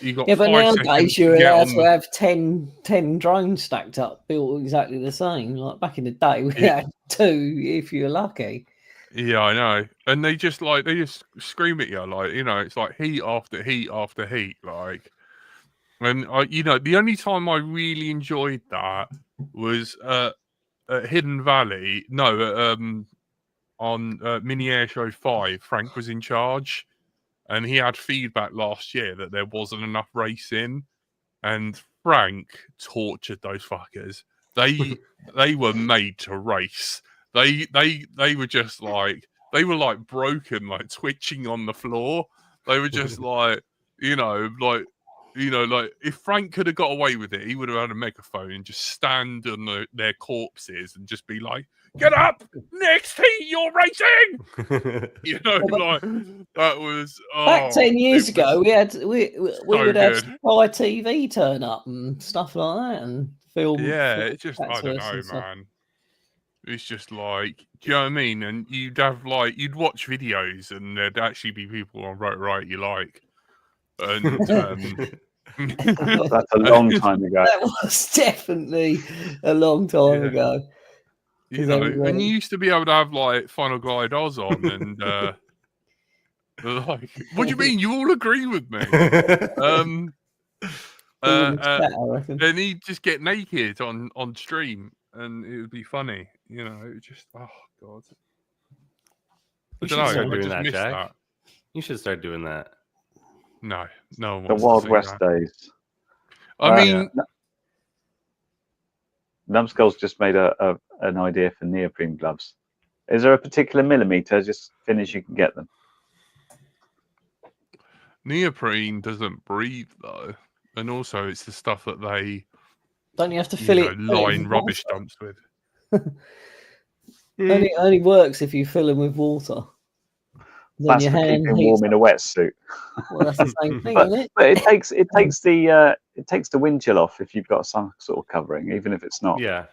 yeah, but nowadays you're allowed to have 10 drones stacked up, built exactly the same. Like back in the day, we had 2 if you're lucky. Yeah, I know. And they just scream at you, like, you know, it's like heat after heat after heat, like. And you know, the only time I really enjoyed that was at Hidden Valley. No, on Mini Air Show 5, Frank was in charge, and he had feedback last year that there wasn't enough racing, and Frank tortured those fuckers. They were made to race. They were just like, they were like broken, like twitching on the floor. They were just like, you know, like if Frank could have got away with it, he would have had a megaphone and just stand on their corpses and just be like, "Get up, next heat, you're racing." You know, like that was back 10 years ago. We would have Sky TV turn up and stuff like that and film. Yeah, it's just I don't know, man. It's just like, do you know what I mean? And you'd have like, you'd watch videos and there'd actually be people on right you like. And that's a long time ago. That was definitely a long time ago. You know, and you used to be able to have like Final Glide Oz on and like, what do you mean? You all agree with me? Then he'd just get naked on stream and it would be funny. You know, it just, oh god. You should start doing that, Jack. You should start doing that. No. The Wild West days. I mean, Numbskull's just made an idea for neoprene gloves. Is there a particular millimeter, just thin as you can get them? Neoprene doesn't breathe though, and also it's the stuff that they don't you have to fill it line rubbish dumps with. Only works if you fill them with water. Then that's for keeping warm in a wetsuit. Well, that's the same thing, isn't it? But it takes the wind chill off if you've got some sort of covering, even if it's not that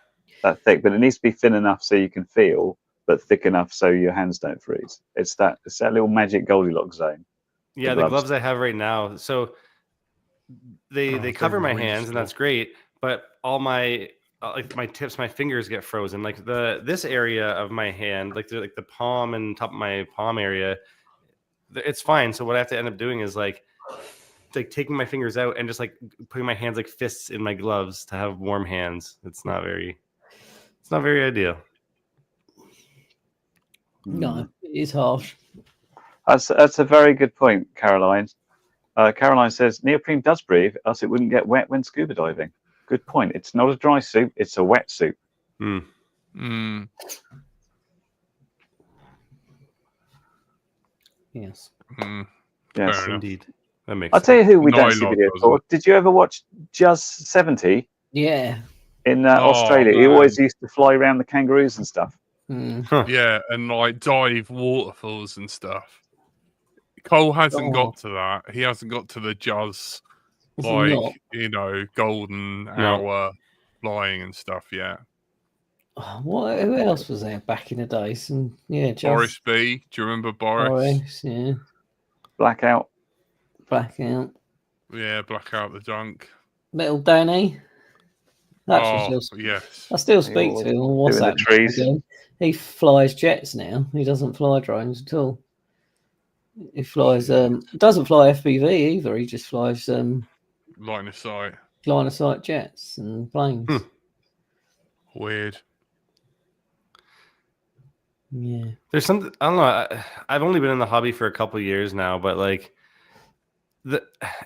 thick. But it needs to be thin enough so you can feel, but thick enough so your hands don't freeze. It's that little magic Goldilocks zone. Yeah, the gloves I have right now. So they cover my hands, and that's great. But all my like my tips, my fingers get frozen. Like this area of my hand, like the palm and top of my palm area, it's fine. So what I have to end up doing is like taking my fingers out and just like putting my hands like fists in my gloves to have warm hands. It's not very ideal. No, it is harsh. That's a very good point, Caroline. Caroline says neoprene does breathe, else it wouldn't get wet when scuba diving. Good point. It's not a dry suit; it's a wet suit. Mm. Mm. Yes. Mm. Yes, Fair enough. Indeed. That makes I'll sense. tell you who we don't see Nylon videos doesn't. for. Did you ever watch Juzz 70 Yeah. in Oh, Australia? He man. always used to fly around the kangaroos and stuff. Mm. Huh. Yeah, and like dive waterfalls and stuff. Cole hasn't Oh. got to that. He hasn't got to the Juzz, Is he not? like, you know, golden hour flying and stuff yet. Oh, who else was there back in the day? Some Boris B. Do you remember Boris? Boris, yeah. Blackout. Blackout. Yeah, Blackout the Drunk. Little Danny. Oh, Still, yes. I still speak to him on Doing the WhatsApp. trees. Again. He flies jets now. He doesn't fly drones at all. He flies doesn't fly FPV either. He just flies Line of sight. line of sight jets and planes. Weird. Yeah. There's something I don't know. I've only been in the hobby for a couple of years now, but like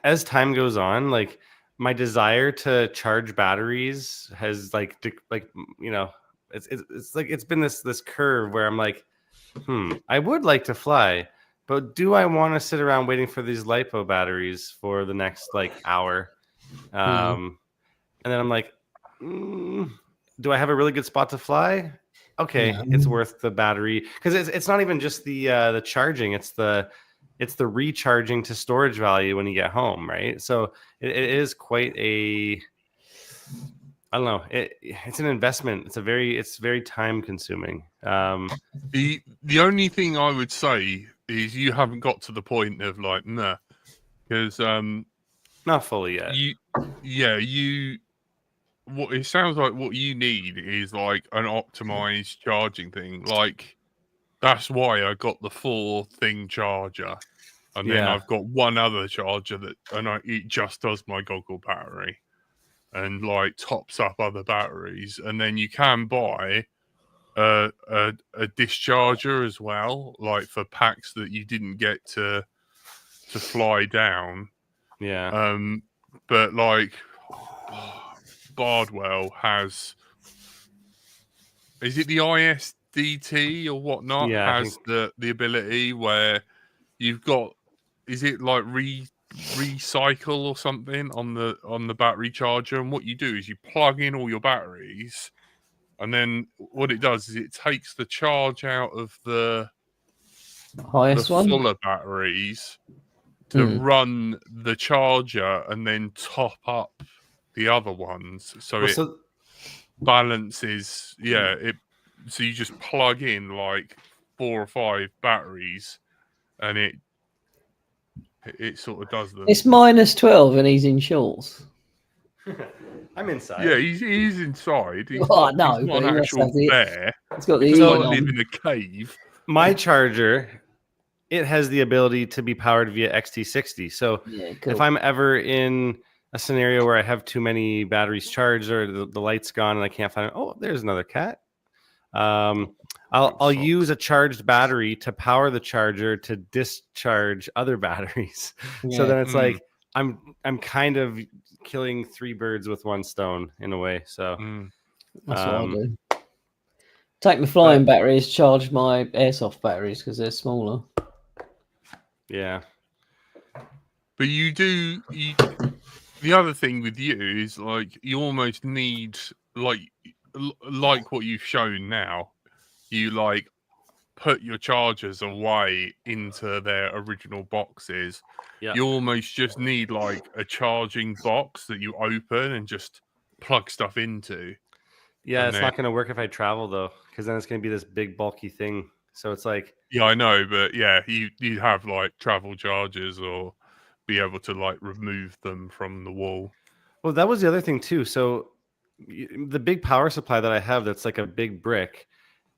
as time goes on, like my desire to charge batteries has like you know, it's like it's been this curve where I'm like, I would like to fly, but do I want to sit around waiting for these LiPo batteries for the next like hour? And then I'm like, do I have a really good spot to fly? Okay, it's worth the battery because it's not even just the charging; it's the recharging to storage value when you get home, right? So it is quite a, I don't know, it's an investment. It's very time consuming. The only thing I would say is you haven't got to the point of like nah, because Not fully yet. What it sounds like what you need is like an optimized charging thing. Like that's why I got the 4-thing charger, and then I've got one other charger it just does my goggle battery, and like tops up other batteries, and then you can buy a discharger as well, like for packs that you didn't get to fly down. Yeah. But like Bardwell has, is it the ISDT or whatnot? Yeah, has the ability where you've got, is it like recycle or something on the battery charger? And what you do is you plug in all your batteries, and then what it does is it takes the charge out of the Highest one. fuller batteries to run the charger and then top up the other ones, so it balances. So you just plug in like 4 or 5 batteries, and it sort of does them. It's -12 and he's in shorts. I'm inside. Yeah, he's inside. He's Oh, not, no, he's but not he an must actual have the- bear. It's got the He's heat not on. live in a cave. My charger, it has the ability to be powered via XT60. So if I'm ever in a scenario where I have too many batteries charged or the light's gone and I can't find it, oh, there's another cat. I'll use a charged battery to power the charger to discharge other batteries. So then it's like I'm kind of killing 3 birds with 1 stone in a way. So that's what I do. Take my flying batteries, charge my airsoft batteries because they're smaller. Yeah. But the other thing with you is like you almost need like what you've shown now. You like put your chargers away into their original boxes. Yeah. You almost just need like a charging box that you open and just plug stuff into. Yeah, And it's not going to work if I travel though, because then it's going to be this big bulky thing. So it's like, Yeah, I know, but yeah, you have like travel charges or be able to like remove them from the wall. well, that was the other thing too. So the big power supply that I have, that's like a big brick,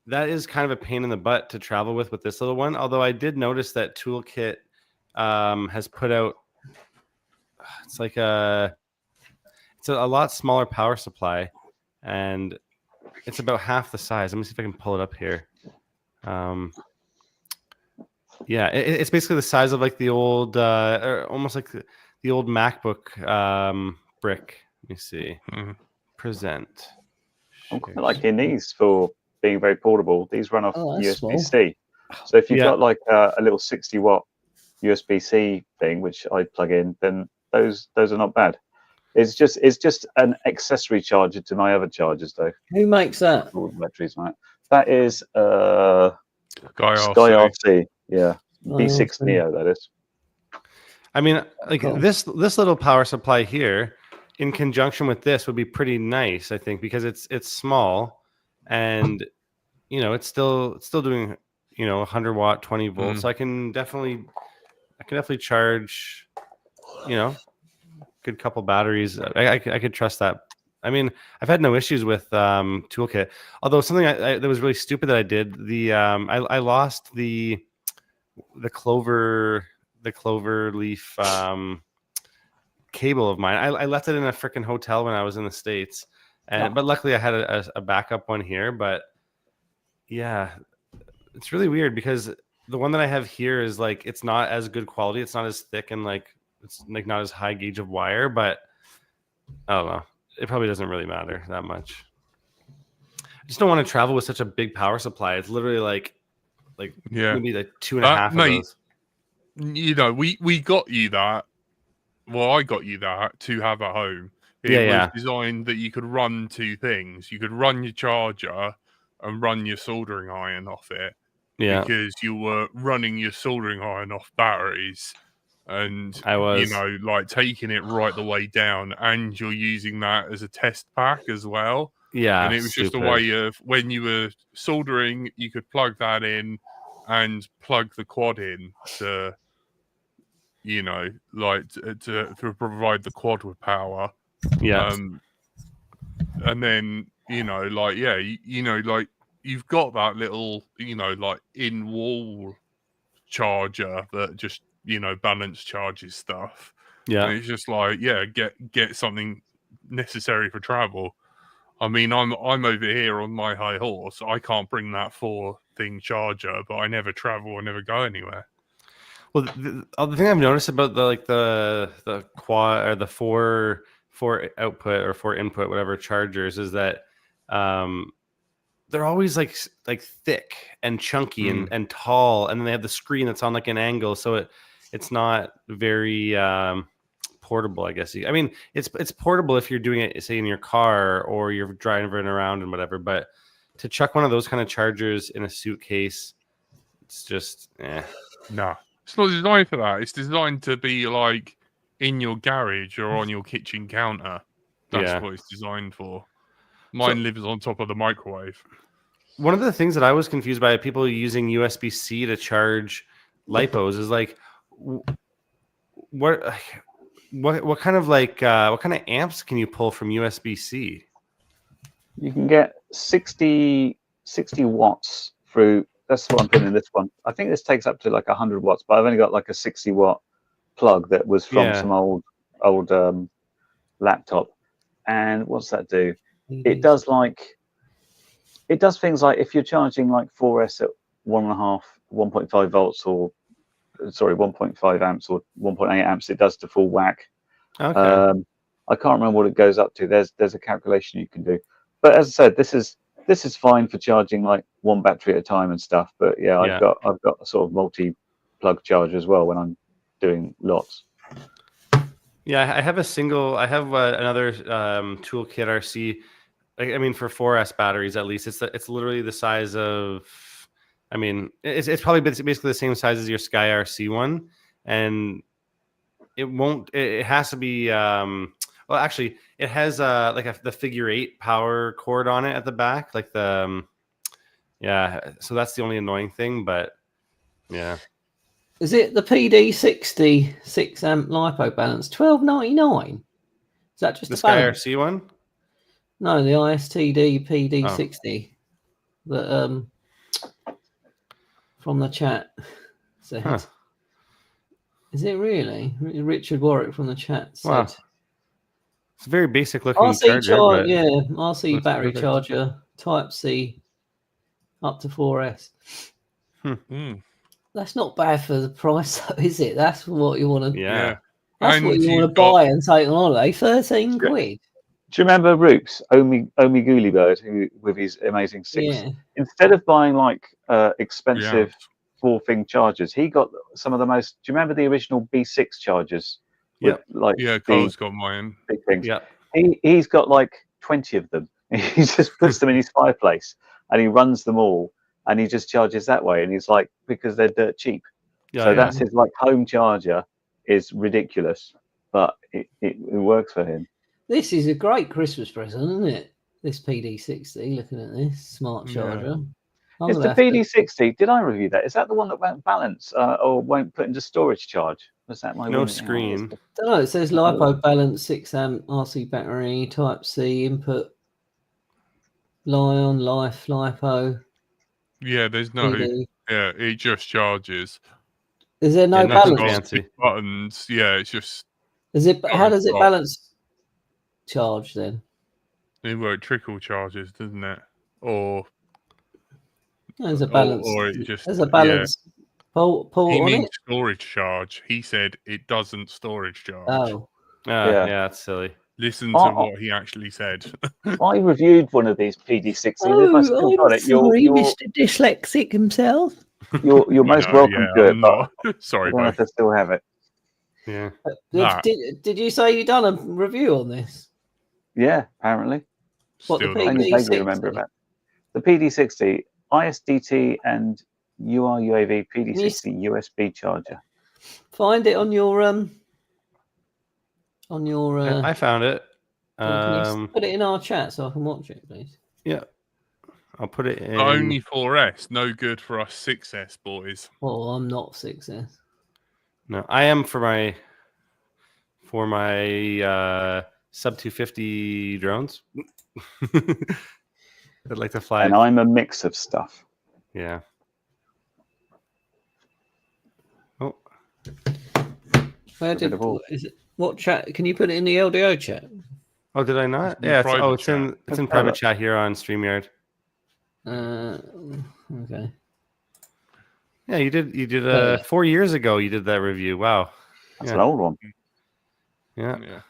that is kind of a pain in the butt to travel with this little one. Although I did notice that Toolkit has put out, it's like it's a lot smaller power supply, and it's about half the size. Let me see if I can pull it up here. Yeah, it's basically the size of like the old, or almost like the old MacBook brick. Let me see. Mhm. Present. I'm quite Share liking these for being very portable. These run off Oh, that's USB-C. So if you've Yeah. got like a little 60-watt USB-C thing, which I plug in, then those are not bad. It's just an accessory charger to my other chargers, though. Who makes that? All the batteries, right? That is Guy Sky RC. RC. Yeah, Oh, B6 okay. Neo. That is. I mean, like Cool. this little power supply here, in conjunction with this, would be pretty nice, I think, because it's small, and it's still doing 100-watt, 20 volts. Mm. So I can definitely charge, good couple batteries. I could trust that. I mean, I've had no issues with Toolkit. Although something that was really stupid that I did, I lost the clover leaf cable of mine. I left it in a freaking hotel when I was in the States, but luckily I had a backup one here. But yeah, it's really weird because the one that I have here is like, it's not as good quality. It's not as thick, and like it's like not as high gauge of wire, but I don't know. It probably doesn't really matter that much. I just don't want to travel with such a big power supply. It's literally like Yeah, maybe like 2.5 of mate, those. we got you that. Well, I got you that to have at home. It Yeah. was designed that you could run two things. You could run your charger and run your soldering iron off it. Yeah. Because you were running your soldering iron off batteries, and I was. like taking it right the way down, and you're using that as a test pack as well. Yeah. And it was just a stupid. way of, when you were soldering, you could plug that in and plug the quad in to, to provide the quad with power. Yeah. And then, you've got that little, in wall charger that just, balance charges stuff. Yeah. And it's just like, get something necessary for travel. I mean, I'm over here on my high horse. I can't bring that 4-thing charger, but I never travel. I never go anywhere. Well, the thing I've noticed about the quad or the four output or 4 input, whatever chargers, is that they're always like thick and chunky and tall, and then they have the screen that's on like an angle, so it's not very portable, I guess. I mean, it's portable if you're doing it, say, in your car or you're driving around and whatever. But to chuck one of those kind of chargers in a suitcase, it's just No, it's not designed for that. It's designed to be like in your garage or on your kitchen counter. That's what it's designed for. Mine lives on top of the microwave. One of the things that I was confused by people using USB-C to charge LiPos is like, what kind of what kind of amps can you pull from USB-C? You can get 60 watts through. That's what I'm putting in this one. I think this takes up to like 100 watts, but I've only got like a 60-watt plug that was from some old laptop. And what's that do? It does things like if you're charging like 4S at 1.5 volts, or 1.5 amps or 1.8 amps, it does to full whack. Okay. I can't remember what it goes up to. There's a calculation you can do. But as I said, this is fine for charging like one battery at a time and stuff. But yeah, I've got a sort of multi-plug charger as well when I'm doing lots. Yeah, I have another Toolkit RC. I mean, for 4S batteries at least, it's literally the size of. I mean, it's probably basically the same size as your Sky RC one, and it won't. It has to be. Well, actually, it has like the figure 8 power cord on it at the back, like the yeah. So that's the only annoying thing, but yeah. Is it the PD60 6-amp LiPo balance? $12.99. Is that just This a balance? IRC one? No, the ISTD PD60. That from the chat said. Huh. Is it really? Richard Warwick from the chat said. Wow. It's a very basic looking RC charger, but yeah, RC looks battery perfect. charger, Type C, up to 4S. Mm. That's not bad for the price, though, is it? That's what you want to. yeah. That's And what you want you've to got- buy and take on holiday. 13 Yeah. quid. Do you remember Rooks, Omi Goolybird, who with his amazing 6? Yeah. Instead of buying like expensive Yeah. 4-thing chargers, he got some of the most. Do you remember the original B6 chargers? Yep. With, like Yeah, the Cole's got mine. big things. Yeah. He's got like 20 of them. He just puts them in his fireplace and he runs them all and he just charges that way. And he's like, because they're dirt cheap. Yeah. So yeah. that's his like home charger is ridiculous, but it works for him. This is a great Christmas present, isn't it? This PD60, looking at this smart Yeah. charger. I'm Is gonna the have to- PD60, did I review that? Is that the one that won't balance or won't put into storage charge? Was that my No one? screen. don't know, it says LiPo balance 6-amp RC battery, Type C input, Lion, Life, LiPo. Yeah, there's no. PD. Yeah, it just charges. Is there no Yeah, nothing balance? fancy. Buttons. Yeah, it's just. Is it? How does it got- balance charge then? Well, it trickle charges, doesn't it? Or There's a balance. or it just. There's a balance. Port He on means it. storage charge. He said it doesn't storage charge. Oh, Yeah. Yeah, that's silly. Listen to Oh. what he actually said. I reviewed one of these PD60s. If I still got it, you're Mr. Dyslexic himself. you're most No, welcome yeah, to it. I'm But not. Sorry, I don't know mate. if I still have it. Yeah. Nah. Did you say you done a review on this? Yeah, apparently. What, the Still not. Only PD60? vaguely remember about the PD60, ISDT, and URUAV PD60 USB charger. Find it on your I found it. can you put it in our chat so I can watch it, please? Yeah. I'll put it in. Only 4S. No good for us 6S boys. Well, I'm not 6S. No, I am for my sub 250 drones. I'd like to fly. And I'm a mix of stuff. Yeah. Oh, Where Bit of all. is it? What chat? Can you put it in the LDO chat? oh, did I not? It's in Yeah. private It's in Let's private have it. chat here on StreamYard. Okay. Yeah, you did. You did. Yeah. 4 years ago, you did that review. Wow. That's Yeah. an old one. Yeah. Yeah.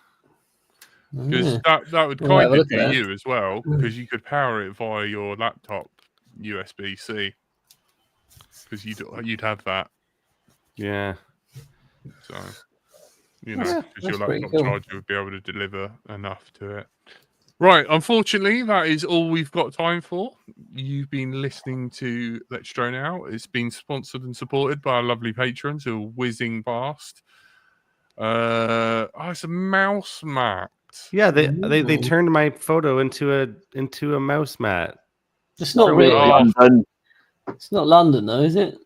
Because Yeah. that would We'll have kind a of look at do that. you as well, because you could power it via your laptop USB-C. Because you'd have that. Yeah. So, you know, Yeah, because your that's pretty laptop cool. charger would be able to deliver enough to it. Right, unfortunately, that is all we've got time for. You've been listening to Let's Drone Out. It's been sponsored and supported by our lovely patrons who are whizzing past. It's a mouse mat. Yeah. They Ooh. turned my photo into a mouse mat. It's not Really? really. London. It's not London though, is it?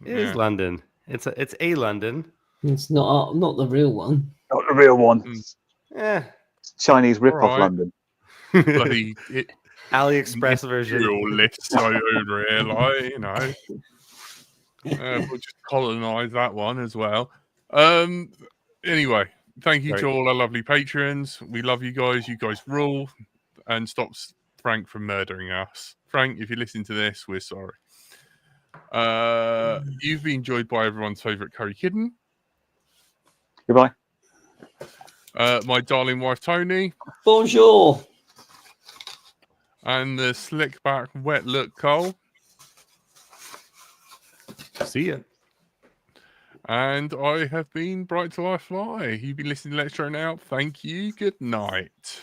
It is Yeah. London. It's a London. It's not the real one. Not the real one. Mm. Yeah. Chinese rip-off Alright. London. Bloody AliExpress version. real lists over here, like, you know. We'll just colonise that one as well. Anyway, thank you to Right. all our lovely patrons. We love you guys. You guys rule. And stop Frank from murdering us. Frank, if you listen to this, we're sorry. You've been enjoyed by everyone's favourite curry kitten. Goodbye. My darling wife Tony. Bonjour. And the slick back wet look Cole. See ya. And I have been Bright to Life Fly. You've been listening to Let's Drone Out. Thank you. Good night.